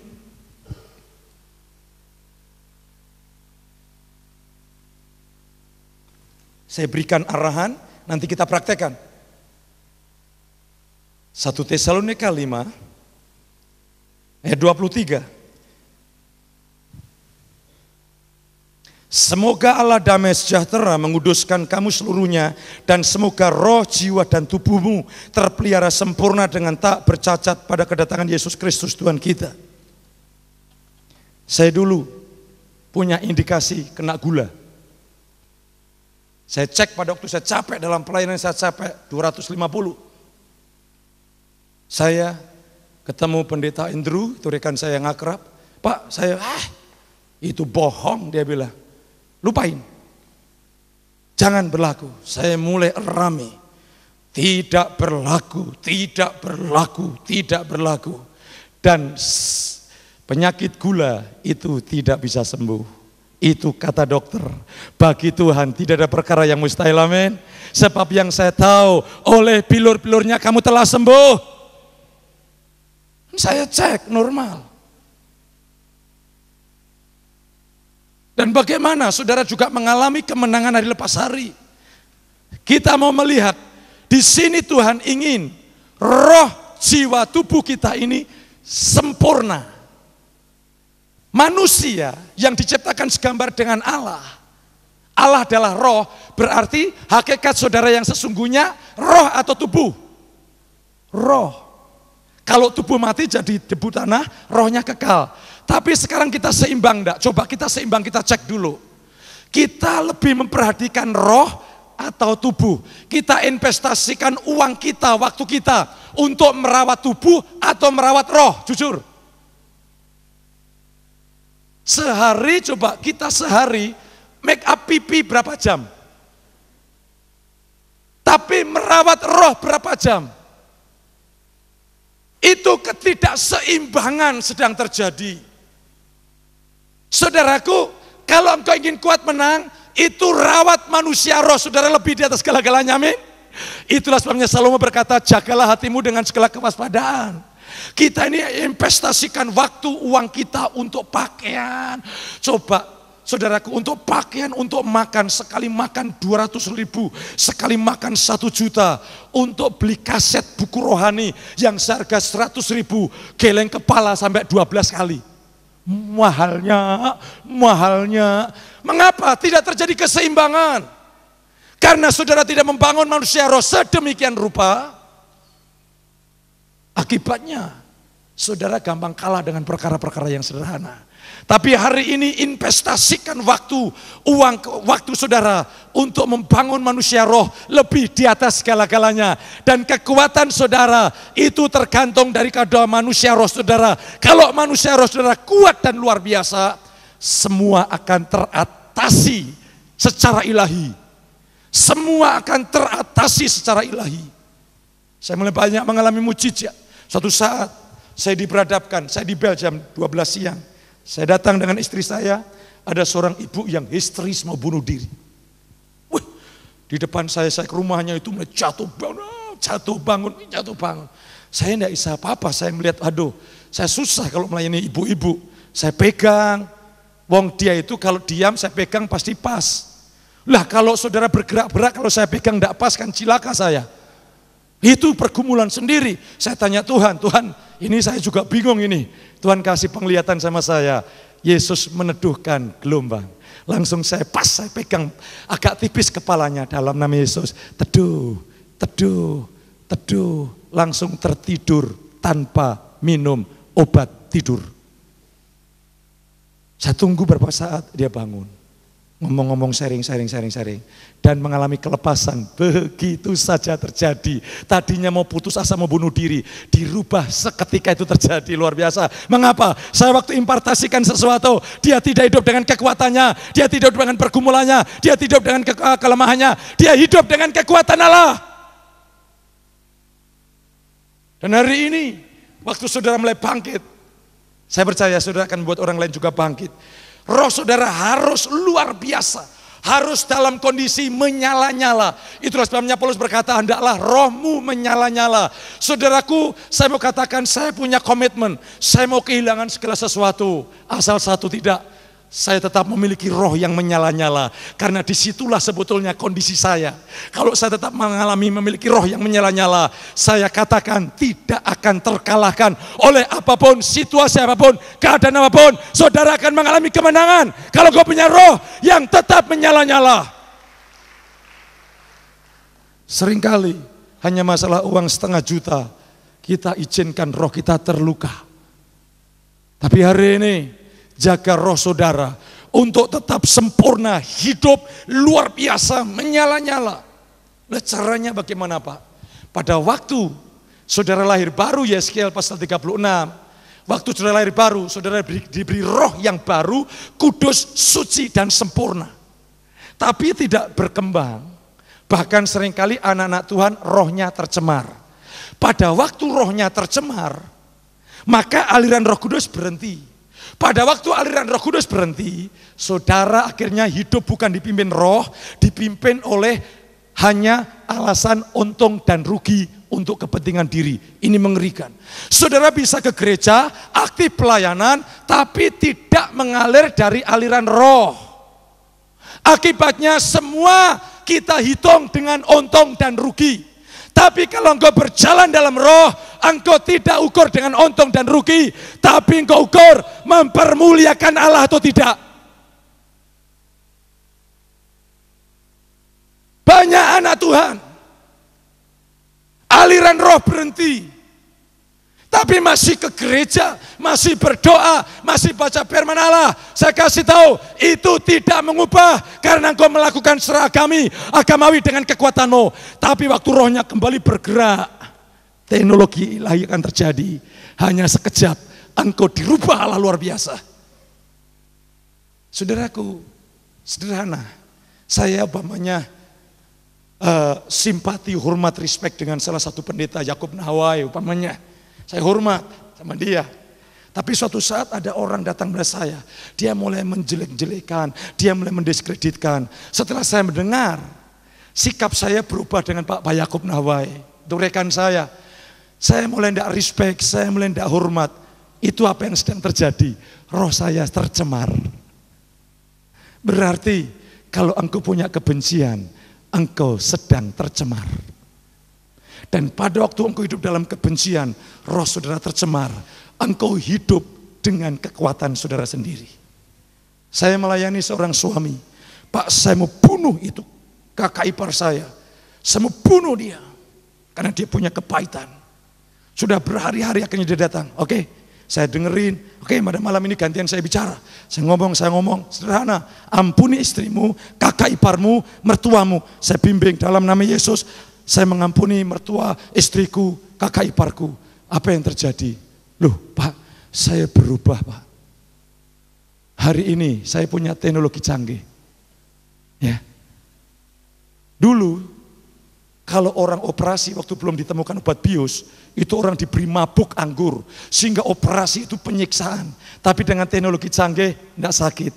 Saya berikan arahan, nanti kita praktekkan. 1 Tesalonika 5 ayat 23. Semoga Allah damai sejahtera menguduskan kamu seluruhnya, dan semoga roh, jiwa, dan tubuhmu terpelihara sempurna dengan tak bercacat pada kedatangan Yesus Kristus Tuhan kita. Saya dulu punya indikasi kena gula. Saya cek pada waktu saya capek dalam pelayanan, saya capek 250. Saya ketemu pendeta Andrew, itu rekan saya yang akrab. Pak, saya itu bohong, dia bilang. Lupain, jangan berlaku. Saya mulai rame, tidak berlaku, tidak berlaku, tidak berlaku. Dan penyakit gula itu tidak bisa sembuh. Itu kata dokter. Bagi Tuhan tidak ada perkara yang mustahil, amin. Sebab yang saya tahu, oleh bilur-bilurnya kamu telah sembuh. Saya cek normal. Dan bagaimana saudara juga mengalami kemenangan hari lepas hari. Kita mau melihat, di sini Tuhan ingin roh, jiwa, tubuh kita ini sempurna. Manusia yang diciptakan segambar dengan Allah. Allah adalah roh, berarti hakikat saudara yang sesungguhnya roh atau tubuh? Roh. Kalau tubuh mati jadi debu tanah, rohnya kekal. Tapi sekarang kita seimbang enggak? Coba kita seimbang, kita cek dulu. Kita lebih memperhatikan roh atau tubuh? Kita investasikan uang kita, waktu kita untuk merawat tubuh atau merawat roh? Jujur. Sehari, coba kita sehari make up pipi berapa jam? Tapi merawat roh berapa jam? Itu ketidakseimbangan sedang terjadi. Saudaraku, kalau engkau ingin kuat menang, itu rawat manusia roh saudara lebih di atas segala-galanya, amin. Itulah sebabnya Salomo berkata, jagalah hatimu dengan segala kewaspadaan. Kita ini investasikan waktu, uang kita untuk pakaian. Coba saudaraku, untuk pakaian, untuk makan, sekali makan 200.000, sekali makan 1 juta, untuk beli kaset buku rohani yang seharga 100.000, geleng kepala sampai 12 kali. Mahalnya. Mengapa tidak terjadi keseimbangan? Karena saudara tidak membangun manusia roh sedemikian rupa. Akibatnya saudara gampang kalah dengan perkara-perkara yang sederhana. Tapi hari ini investasikan waktu, waktu saudara untuk membangun manusia roh lebih di atas segala-galanya. Dan kekuatan saudara itu tergantung dari kedua manusia roh saudara. Kalau manusia roh saudara kuat dan luar biasa, semua akan teratasi secara ilahi. Semua akan teratasi secara ilahi. Saya mulai banyak mengalami mujizat. Suatu saat saya diberadabkan, saya di Belgium 12 siang. Saya datang dengan istri saya, ada seorang ibu yang histeris mau bunuh diri. Wih, di depan saya ke rumahnya itu mulai jatuh bangun. Saya tidak bisa apa-apa, saya melihat, aduh, saya susah kalau melayani ibu-ibu. Saya pegang, wong dia itu kalau diam saya pegang pasti pas. Lah kalau saudara bergerak-gerak, kalau saya pegang tidak pas kan cilaka saya. Itu pergumulan sendiri. Saya tanya Tuhan, Tuhan ini saya juga bingung ini. Tuhan kasih penglihatan sama saya. Yesus meneduhkan gelombang. Langsung saya pegang agak tipis kepalanya dalam nama Yesus. Teduh, teduh, teduh. Langsung tertidur tanpa minum obat tidur. Saya tunggu beberapa saat dia bangun. Ngomong-ngomong sharing. Dan mengalami kelepasan. Begitu saja terjadi. Tadinya mau putus asa, mau bunuh diri. Dirubah seketika itu terjadi, luar biasa. Mengapa? Saya waktu impartasikan sesuatu, dia tidak hidup dengan kekuatannya. Dia tidak hidup dengan pergumulannya. Dia tidak hidup dengan kelemahannya. Dia hidup dengan kekuatan Allah. Dan hari ini, waktu saudara mulai bangkit, saya percaya saudara akan membuat orang lain juga bangkit. Roh saudara harus luar biasa, harus dalam kondisi menyala-nyala. Itulah sebabnya Paulus berkata, hendaklah rohmu menyala-nyala. Saudaraku, saya mau katakan saya punya komitmen, saya mau kehilangan segala sesuatu, asal satu tidak, saya tetap memiliki roh yang menyala-nyala. Karena disitulah sebetulnya kondisi saya. Kalau saya tetap memiliki roh yang menyala-nyala, saya katakan tidak akan terkalahkan oleh apapun, situasi apapun, keadaan apapun. Saudara akan mengalami kemenangan kalau kau punya roh yang tetap menyala-nyala. Seringkali hanya masalah uang 500 juta, kita izinkan roh kita terluka. Tapi hari ini, jaga roh saudara untuk tetap sempurna, hidup luar biasa, menyala-nyala. Nah, caranya bagaimana Pak? Pada waktu saudara lahir baru, Yeskiel pasal 36, waktu saudara lahir baru, saudara diberi roh yang baru, kudus, suci dan sempurna. Tapi tidak berkembang. Bahkan seringkali anak-anak Tuhan rohnya tercemar. Pada waktu rohnya tercemar, maka aliran Roh Kudus berhenti. Pada waktu aliran Roh Kudus berhenti, saudara akhirnya hidup bukan dipimpin roh, dipimpin oleh hanya alasan untung dan rugi untuk kepentingan diri. Ini mengerikan. Saudara bisa ke gereja, aktif pelayanan, tapi tidak mengalir dari aliran roh. Akibatnya semua kita hitung dengan untung dan rugi. Tapi kalau engkau berjalan dalam roh, engkau tidak ukur dengan untung dan rugi, tapi engkau ukur mempermuliakan Allah atau tidak. Banyak anak Tuhan, aliran roh berhenti, tapi masih ke gereja, masih berdoa, masih baca firman Allah. Saya kasih tahu, itu tidak mengubah karena engkau melakukan seragami agamawi dengan kekuatanmu. Tapi waktu rohnya kembali bergerak, teknologi ilahi akan terjadi. Hanya sekejap, engkau dirubah Allah luar biasa. Saudaraku, sederhana. Saya umpamanya simpati, hormat, respect dengan salah satu pendeta Yakub Nahawai umpamanya. Saya hormat sama dia. Tapi suatu saat ada orang datang pada saya. Dia mulai menjelek-jelekan. Dia mulai mendiskreditkan. Setelah saya mendengar, sikap saya berubah dengan Pak Yakub Nahawai. Itu rekan saya. Saya mulai tidak respect, saya mulai tidak hormat. Itu apa yang sedang terjadi. Roh saya tercemar. Berarti kalau engkau punya kebencian, engkau sedang tercemar. Dan pada waktu engkau hidup dalam kebencian, roh saudara tercemar, engkau hidup dengan kekuatan saudara sendiri. Saya melayani seorang suami, Pak, saya mau bunuh itu kakak ipar saya mau bunuh dia, karena dia punya kepahitan. Sudah berhari-hari akhirnya dia datang, oke, saya dengerin, oke, pada malam ini gantian saya bicara. Saya ngomong, sederhana, ampuni istrimu, kakak iparmu, mertuamu, saya bimbing dalam nama Yesus. Saya mengampuni mertua, istriku, kakak iparku. Apa yang terjadi? Loh Pak, saya berubah Pak. Hari ini saya punya teknologi canggih. Ya. Dulu, kalau orang operasi waktu belum ditemukan obat bius, itu orang diberi mabuk anggur. Sehingga operasi itu penyiksaan. Tapi dengan teknologi canggih, tidak sakit.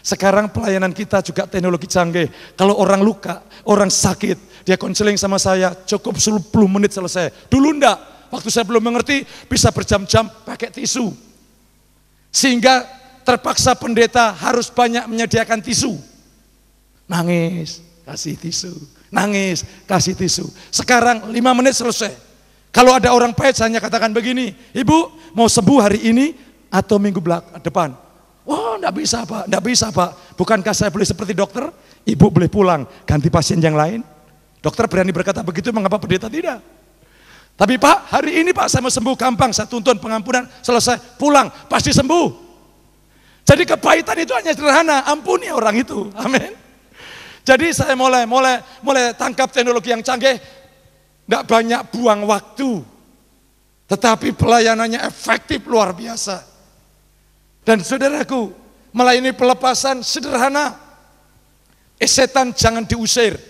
Sekarang pelayanan kita juga teknologi canggih. Kalau orang luka, orang sakit, dia konseling sama saya, cukup 10 menit selesai. Dulu enggak, waktu saya belum mengerti, bisa berjam-jam pakai tisu. Sehingga terpaksa pendeta harus banyak menyediakan tisu. Nangis, kasih tisu. nangis, kasih tisu. Sekarang 5 menit selesai. Kalau ada orang pahit, saya katakan begini, Ibu mau sembuh hari ini atau minggu depan? Wah, enggak bisa Pak, enggak bisa Pak. Bukankah saya boleh seperti dokter? Ibu boleh pulang, ganti pasien yang lain. Dokter berani berkata begitu, mengapa pendeta tidak? Tapi Pak, hari ini Pak saya mau sembuh, gampang, saya tuntun pengampunan, selesai, pulang, pasti sembuh. Jadi kepahitan itu hanya sederhana, ampuni orang itu, amin. Jadi saya mulai tangkap teknologi yang canggih, enggak banyak buang waktu, tetapi pelayanannya efektif luar biasa. Dan saudaraku, melayani pelepasan sederhana. Setan jangan diusir.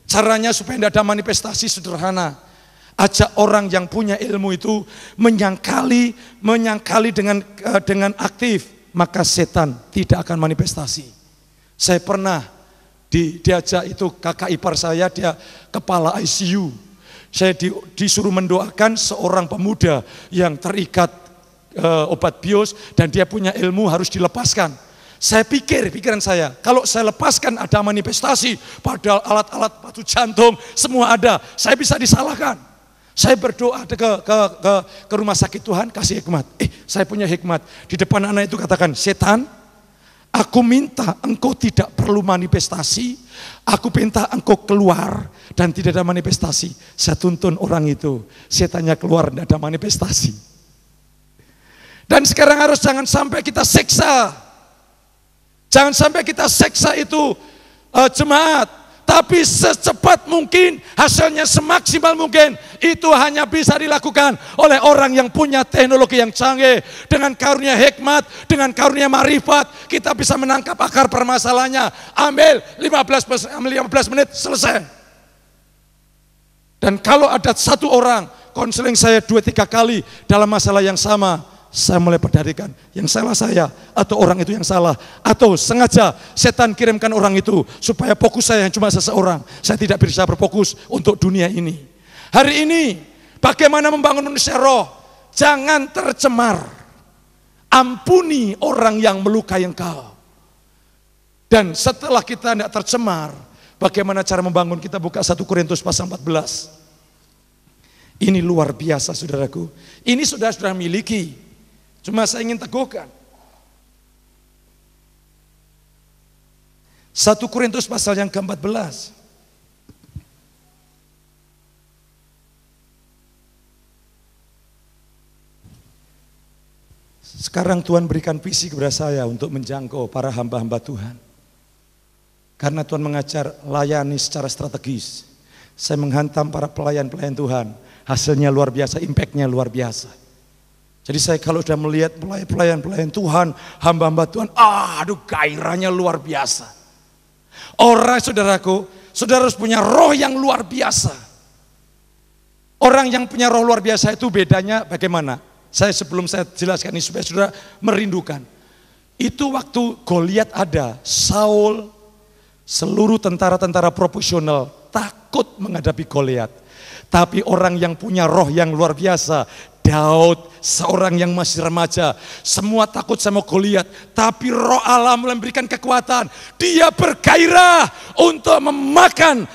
Caranya supaya tidak ada manifestasi sederhana. Ajak orang yang punya ilmu itu menyangkali dengan aktif, maka setan tidak akan manifestasi. Saya pernah diajak itu kakak ipar saya, dia kepala ICU. Saya disuruh mendoakan seorang pemuda yang terikat obat bius dan dia punya ilmu harus dilepaskan. Saya pikiran saya, kalau saya lepaskan ada manifestasi, padahal alat-alat batu jantung semua ada, saya bisa disalahkan. Saya berdoa ke rumah sakit, Tuhan kasih hikmat. Saya punya hikmat. Di depan anak itu katakan, setan, aku minta engkau tidak perlu manifestasi, aku minta engkau keluar dan tidak ada manifestasi. Saya tuntun orang itu, setannya keluar, tidak ada manifestasi. Dan sekarang jangan sampai kita seksa. Jangan sampai kita seksa itu jemaat. Tapi secepat mungkin, hasilnya semaksimal mungkin. Itu hanya bisa dilakukan oleh orang yang punya teknologi yang canggih. Dengan karunia hikmat, dengan karunia marifat, kita bisa menangkap akar permasalahannya. Ambil 15 menit, selesai. Dan kalau ada satu orang, konseling saya 2-3 kali dalam masalah yang sama, saya mulai perdarikan, yang salah saya atau orang itu yang salah, atau sengaja setan kirimkan orang itu supaya fokus saya yang cuma seseorang, saya tidak bisa berfokus untuk dunia ini. Hari ini bagaimana membangun manusia roh? Jangan tercemar, ampuni orang yang melukai engkau. Dan setelah kita tidak tercemar, bagaimana cara membangun? Kita buka 1 Korintus pasal 14. Ini luar biasa saudaraku, ini sudah miliki. Cuma saya ingin teguhkan. 1 Korintus pasal yang ke-14. Sekarang Tuhan berikan visi kepada saya untuk menjangkau para hamba-hamba Tuhan. Karena Tuhan mengajar layani secara strategis. Saya menghantam para pelayan-pelayan Tuhan. Hasilnya luar biasa, impactnya luar biasa. Jadi saya kalau sudah melihat pelayan-pelayan Tuhan, hamba-hamba Tuhan, aduh gairahnya luar biasa. Orang saudaraku, saudara harus punya roh yang luar biasa. Orang yang punya roh luar biasa itu bedanya bagaimana? Sebelum saya jelaskan ini supaya saudara merindukan. Itu waktu Goliat ada, Saul, seluruh tentara-tentara profesional takut menghadapi Goliat. Tapi orang yang punya roh yang luar biasa, Daud, seorang yang masih remaja, semua takut sama Goliat, tapi roh Allah memberikan kekuatan. Dia bergairah untuk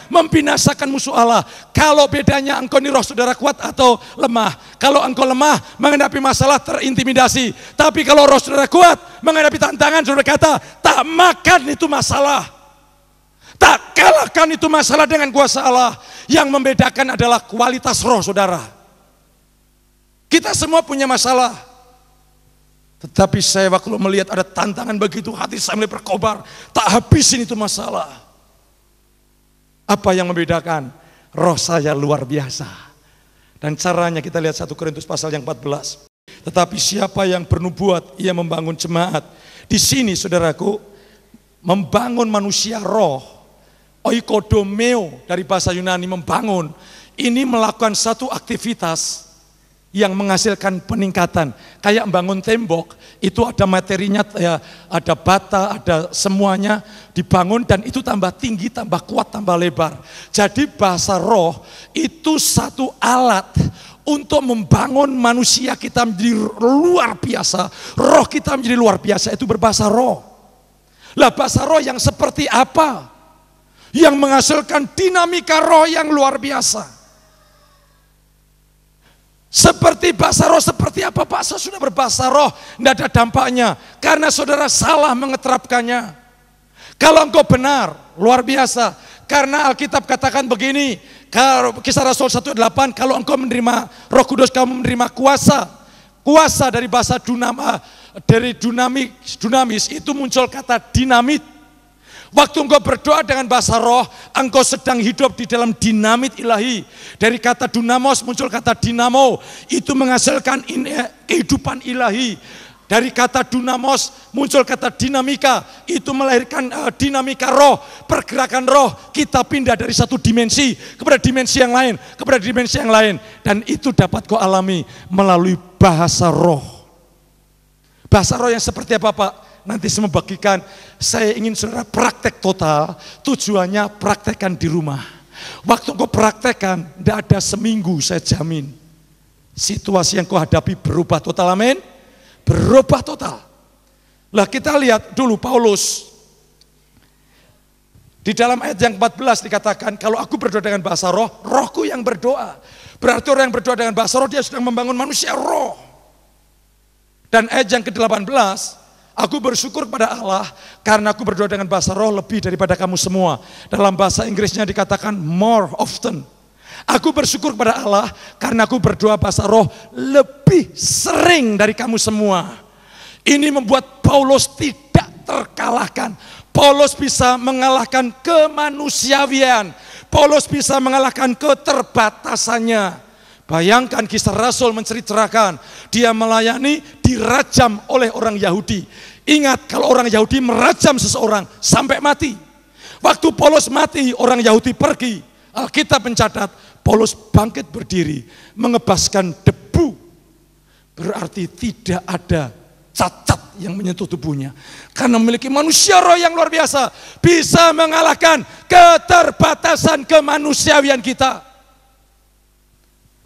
membinasakan musuh Allah. Kalau bedanya engkau ini roh saudara kuat atau lemah. Kalau engkau lemah, menghadapi masalah terintimidasi. Tapi kalau roh saudara kuat, menghadapi tantangan, saudara kata, tak makan itu masalah. Tak kalahkan itu masalah dengan kuasa Allah. Yang membedakan adalah kualitas roh saudara. Kita semua punya masalah. Tetapi saya waktu melihat ada tantangan begitu, hati saya mulai berkobar. Tak habisin itu masalah. Apa yang membedakan? Roh saya luar biasa. Dan caranya kita lihat 1 Korintus pasal yang 14. Tetapi siapa yang bernubuat, ia membangun jemaat. Di sini saudaraku, membangun manusia roh, oikodomeo dari bahasa Yunani, membangun. Ini melakukan satu aktivitas yang menghasilkan peningkatan. Kayak membangun tembok, itu ada materinya, ya, ada bata, ada semuanya dibangun dan itu tambah tinggi, tambah kuat, tambah lebar. Jadi bahasa roh itu satu alat untuk membangun manusia kita menjadi luar biasa. Roh kita menjadi luar biasa, itu berbahasa roh. Lah bahasa roh yang seperti apa? yang menghasilkan dinamika roh yang luar biasa. Seperti bahasa roh, seperti apa Pak? Saya sudah berbahasa roh, tidak ada dampaknya. Karena saudara salah mengeterapkannya. Kalau engkau benar, luar biasa. Karena Alkitab katakan begini, Kisah Rasul 1:8, kalau engkau menerima Roh Kudus, kamu menerima kuasa. Kuasa dari bahasa dunamis itu muncul kata dinamit. Waktu engkau berdoa dengan bahasa roh, engkau sedang hidup di dalam dinamit ilahi. Dari kata dunamos muncul kata dinamo, itu menghasilkan kehidupan ilahi. Dari kata dunamos muncul kata dinamika, itu melahirkan dinamika roh, pergerakan roh. Kita pindah dari satu dimensi kepada dimensi yang lain, kepada dimensi yang lain. Dan itu dapat kau alami melalui bahasa roh. Bahasa roh yang seperti apa Pak? Nanti saya membagikan, saya ingin saudara praktek total, tujuannya praktekkan di rumah. Waktu kau praktekkan, tidak ada seminggu saya jamin. Situasi yang kau hadapi berubah total, amin. Berubah total. Lah kita lihat dulu Paulus. Di dalam ayat yang 14 dikatakan, kalau aku berdoa dengan bahasa roh, rohku yang berdoa. Berarti orang yang berdoa dengan bahasa roh, dia sedang membangun manusia roh. Dan ayat yang ke-18, aku bersyukur kepada Allah karena aku berdoa dengan bahasa roh lebih daripada kamu semua. Dalam bahasa Inggrisnya dikatakan more often. Aku bersyukur kepada Allah karena aku berdoa bahasa roh lebih sering dari kamu semua. Ini membuat Paulus tidak terkalahkan. Paulus bisa mengalahkan kemanusiawian. Paulus bisa mengalahkan keterbatasannya. Bayangkan Kisah Rasul menceritakan dia melayani dirajam oleh orang Yahudi. Ingat kalau orang Yahudi merajam seseorang sampai mati. Waktu Paulus mati orang Yahudi pergi. Alkitab mencatat Paulus bangkit berdiri mengebaskan debu. Berarti tidak ada cacat yang menyentuh tubuhnya. Karena memiliki manusia roh yang luar biasa. Bisa mengalahkan keterbatasan kemanusiawian kita.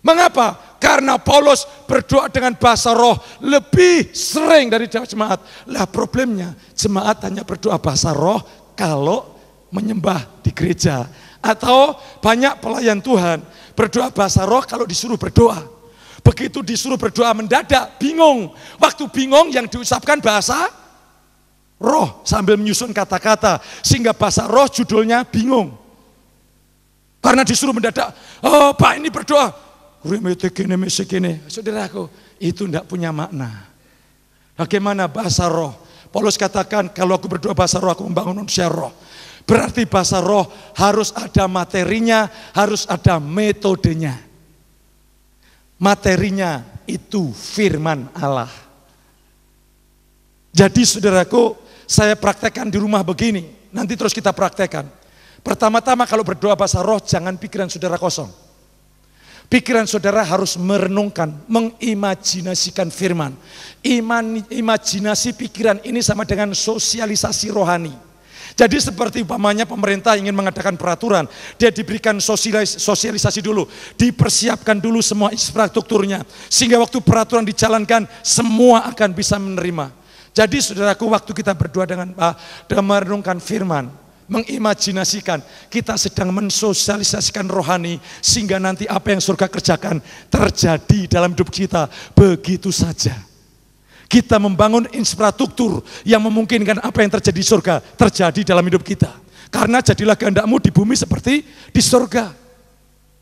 Mengapa? Karena Paulus berdoa dengan bahasa roh lebih sering dari jemaat. Lah problemnya jemaat hanya berdoa bahasa roh kalau menyembah di gereja. Atau banyak pelayan Tuhan berdoa bahasa roh kalau disuruh berdoa. Begitu disuruh berdoa mendadak bingung. Waktu bingung yang diucapkan bahasa roh sambil menyusun kata-kata. Sehingga bahasa roh judulnya bingung. Karena disuruh mendadak, oh Pak ini berdoa. Saudaraku, itu tidak punya makna. Bagaimana bahasa roh? Paulus katakan kalau aku berdoa bahasa roh aku membangun manusia roh. Berarti bahasa roh harus ada materinya, harus ada metodenya. Materinya itu firman Allah. Jadi saudaraku, saya praktekkan di rumah begini. Nanti terus kita praktekkan. Pertama-tama kalau berdoa bahasa roh, jangan pikiran saudara kosong. Pikiran saudara harus merenungkan, mengimajinasikan firman. Imajinasi pikiran ini sama dengan sosialisasi rohani. Jadi seperti umpamanya pemerintah ingin mengadakan peraturan, dia diberikan sosialisasi dulu, dipersiapkan dulu semua infrastrukturnya, sehingga waktu peraturan dijalankan semua akan bisa menerima. Jadi saudaraku, waktu kita berdoa dengan merenungkan firman, mengimajinasikan, kita sedang mensosialisasikan rohani, sehingga nanti apa yang surga kerjakan terjadi dalam hidup kita begitu saja. Kita membangun infrastruktur yang memungkinkan apa yang terjadi di surga terjadi dalam hidup kita. Karena jadilah kehendakmu di bumi seperti di surga.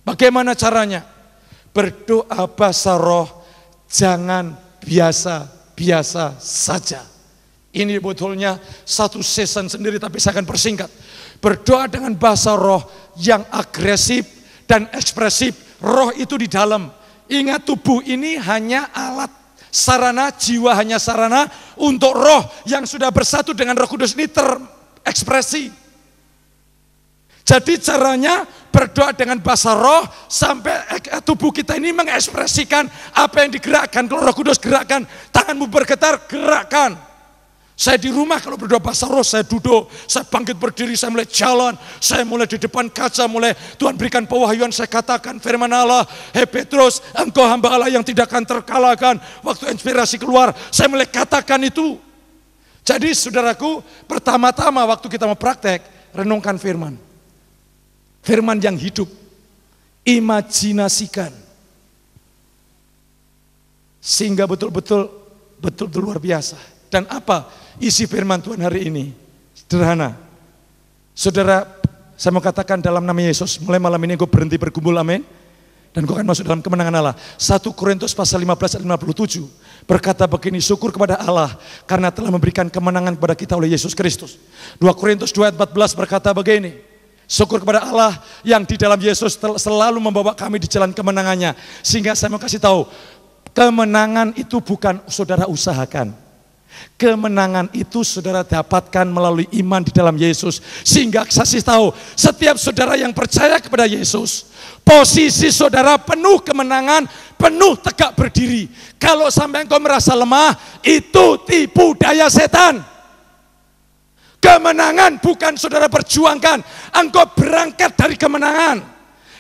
Bagaimana caranya? Berdoa bahasa roh, jangan biasa-biasa saja. Ini betulnya satu season sendiri, tapi saya akan persingkat. Berdoa dengan bahasa roh yang agresif dan ekspresif. Roh itu di dalam. Ingat, tubuh ini hanya alat. Sarana, jiwa hanya sarana untuk roh yang sudah bersatu dengan Roh Kudus ini terekspresi. Jadi caranya berdoa dengan bahasa roh sampai tubuh kita ini mengekspresikan apa yang digerakkan. Kalau Roh Kudus gerakkan, tanganmu bergetar, gerakkan. Saya di rumah kalau berdoa bahasa roh, saya duduk, saya bangkit berdiri, saya mulai jalan, saya mulai di depan kaca, mulai Tuhan berikan pewahyuan, saya katakan firman Allah, hei Petrus, engkau hamba Allah yang tidak akan terkalahkan. Waktu inspirasi keluar, saya mulai katakan itu. Jadi saudaraku, pertama-tama waktu kita mau praktek, renungkan firman. Firman yang hidup. Imajinasikan. Sehingga betul-betul luar biasa. Dan apa isi firman Tuhan hari ini? Sederhana. Saudara, saya mau katakan dalam nama Yesus, mulai malam ini gue berhenti bergumul, amin. Dan gue akan masuk dalam kemenangan Allah. 1 Korintus pasal 15 ayat 57 berkata begini, syukur kepada Allah karena telah memberikan kemenangan kepada kita oleh Yesus Kristus. 2 Korintus 2 ayat 14 berkata begini, syukur kepada Allah yang di dalam Yesus selalu membawa kami di jalan kemenangannya. Sehingga saya mau kasih tahu, kemenangan itu bukan saudara usahakan. Kemenangan itu saudara dapatkan melalui iman di dalam Yesus. Sehingga saya kasih tahu, setiap saudara yang percaya kepada Yesus, posisi saudara penuh kemenangan, penuh tegak berdiri. Kalau sampai engkau merasa lemah, itu tipu daya setan. Kemenangan bukan saudara perjuangkan, engkau berangkat dari kemenangan.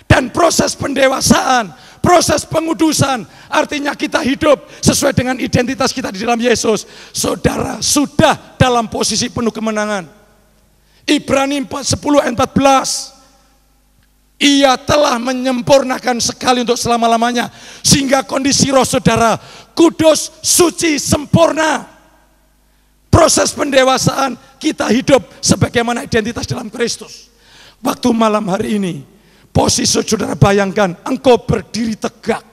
Dan proses pendewasaan, proses pengudusan, artinya kita hidup sesuai dengan identitas kita di dalam Yesus. Saudara sudah dalam posisi penuh kemenangan. Ibrani 10 ayat 14. Ia telah menyempurnakan sekali untuk selama-lamanya. Sehingga kondisi roh saudara kudus, suci, sempurna. Proses pendewasaan kita hidup sebagaimana identitas dalam Kristus. Waktu malam hari ini, posisi saudara bayangkan, engkau berdiri tegak.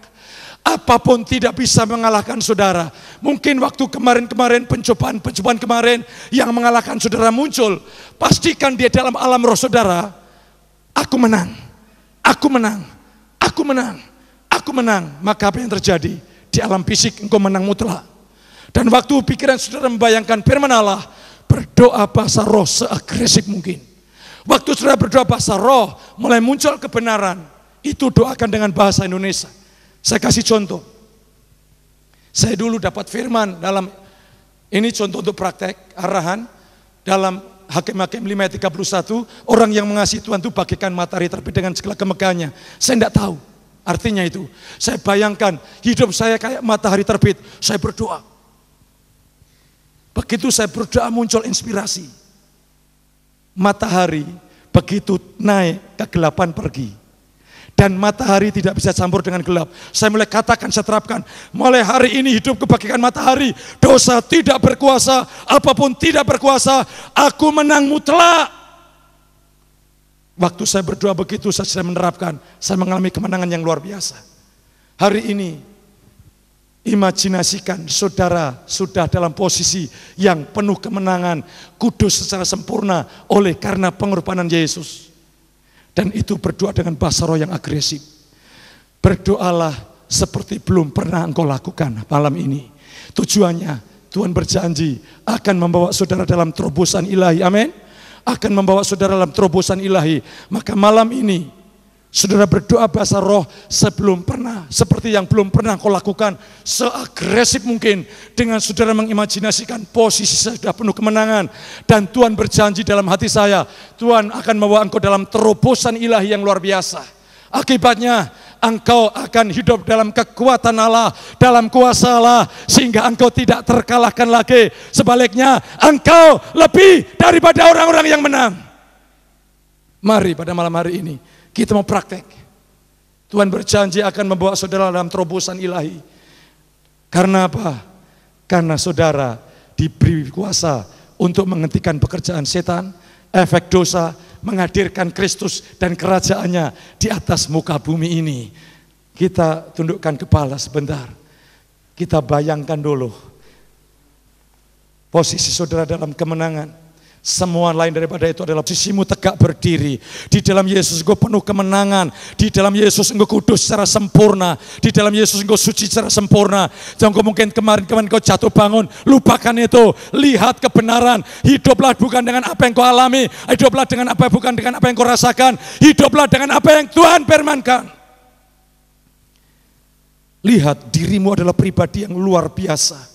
Apapun tidak bisa mengalahkan saudara. Mungkin waktu kemarin-kemarin, pencobaan kemarin yang mengalahkan saudara muncul. Pastikan dia dalam alam roh saudara, aku menang, aku menang, aku menang, aku menang. Maka apa yang terjadi? Di alam fisik engkau menang mutlak. Dan waktu pikiran saudara membayangkan firman Allah, berdoa bahasa roh seagresif mungkin. Waktu saudara berdoa bahasa roh, mulai muncul kebenaran, itu doakan dengan bahasa Indonesia. Saya kasih contoh. Saya dulu dapat firman dalam, ini contoh untuk praktek, arahan, dalam Hakim-Hakim 5 ayat 31, orang yang mengasihi Tuhan itu bagaikan matahari terbit dengan segala kemegahannya. Saya tidak tahu artinya itu. Saya bayangkan hidup saya kayak matahari terbit, saya berdoa. Begitu saya berdoa muncul inspirasi. Matahari begitu naik, kegelapan pergi. Dan matahari tidak bisa campur dengan gelap. Saya mulai katakan, saya terapkan, mulai hari ini hidupku bagaikan matahari. Dosa tidak berkuasa, apapun tidak berkuasa, aku menang mutlak. Waktu saya berdoa begitu, saya menerapkan, saya mengalami kemenangan yang luar biasa. Hari ini, imajinasikan saudara sudah dalam posisi yang penuh kemenangan, kudus secara sempurna oleh karena pengorbanan Yesus. Dan itu berdoa dengan bahasa roh yang agresif. Berdoalah seperti belum pernah engkau lakukan malam ini. Tujuannya Tuhan berjanji akan membawa saudara dalam terobosan ilahi, amin. Akan membawa saudara dalam terobosan ilahi. Maka malam ini saudara berdoa bahasa roh sebelum pernah, seperti yang belum pernah kau lakukan, seagresif mungkin, dengan saudara mengimajinasikan posisi saya sudah penuh kemenangan. Dan Tuhan berjanji dalam hati saya, Tuhan akan membawa engkau dalam terobosan ilahi yang luar biasa. Akibatnya engkau akan hidup dalam kekuatan Allah, dalam kuasa Allah, sehingga engkau tidak terkalahkan lagi. Sebaliknya, engkau lebih daripada orang-orang yang menang. Mari pada malam hari ini kita mau praktek. Tuhan berjanji akan membawa saudara dalam terobosan ilahi. Karena apa? Karena saudara diberi kuasa untuk menghentikan pekerjaan setan, efek dosa, menghadirkan Kristus dan kerajaannya di atas muka bumi ini. Kita tundukkan kepala sebentar. Kita bayangkan dulu posisi saudara dalam kemenangan. Semua lain daripada itu adalah posisimu tegak berdiri. Di dalam Yesus engkau penuh kemenangan. Di dalam Yesus engkau kudus secara sempurna. Di dalam Yesus engkau suci secara sempurna. Jangan kau mungkin kemarin-kemarin kau jatuh bangun. Lupakan itu. Lihat kebenaran. Hiduplah bukan dengan apa yang kau alami. Hiduplah dengan apa bukan dengan apa yang kau rasakan. Hiduplah dengan apa yang Tuhan firmankan. Lihat dirimu adalah pribadi yang luar biasa.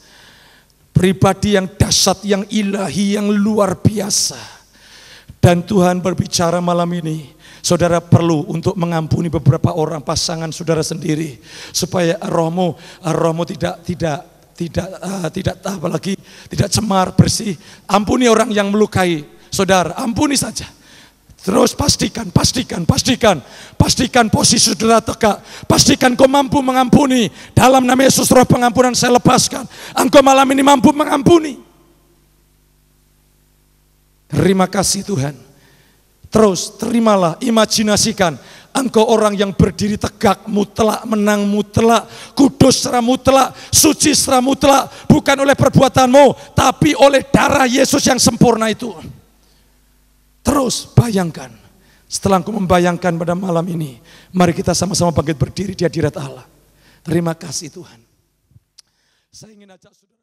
Pribadi yang dahsyat, yang ilahi, yang luar biasa. Dan Tuhan berbicara malam ini, saudara perlu untuk mengampuni beberapa orang pasangan saudara sendiri, supaya rohmu tidak apalagi tidak cemar, bersih. Ampuni orang yang melukai saudara, ampuni saja. Terus pastikan posisi saudara tegak. Pastikan kau mampu mengampuni. Dalam nama Yesus roh pengampunan saya lepaskan. Engkau malam ini mampu mengampuni. Terima kasih Tuhan. Terus terimalah, imajinasikan engkau orang yang berdiri tegak, mutlak, menang mutlak, kudus secara mutlak, suci secara mutlak, bukan oleh perbuatanmu, tapi oleh darah Yesus yang sempurna itu. Terus bayangkan, setelah engkau membayangkan pada malam ini, mari kita sama-sama bangkit berdiri di hadirat Allah. Terima kasih Tuhan. Saya ingin ajak saudara.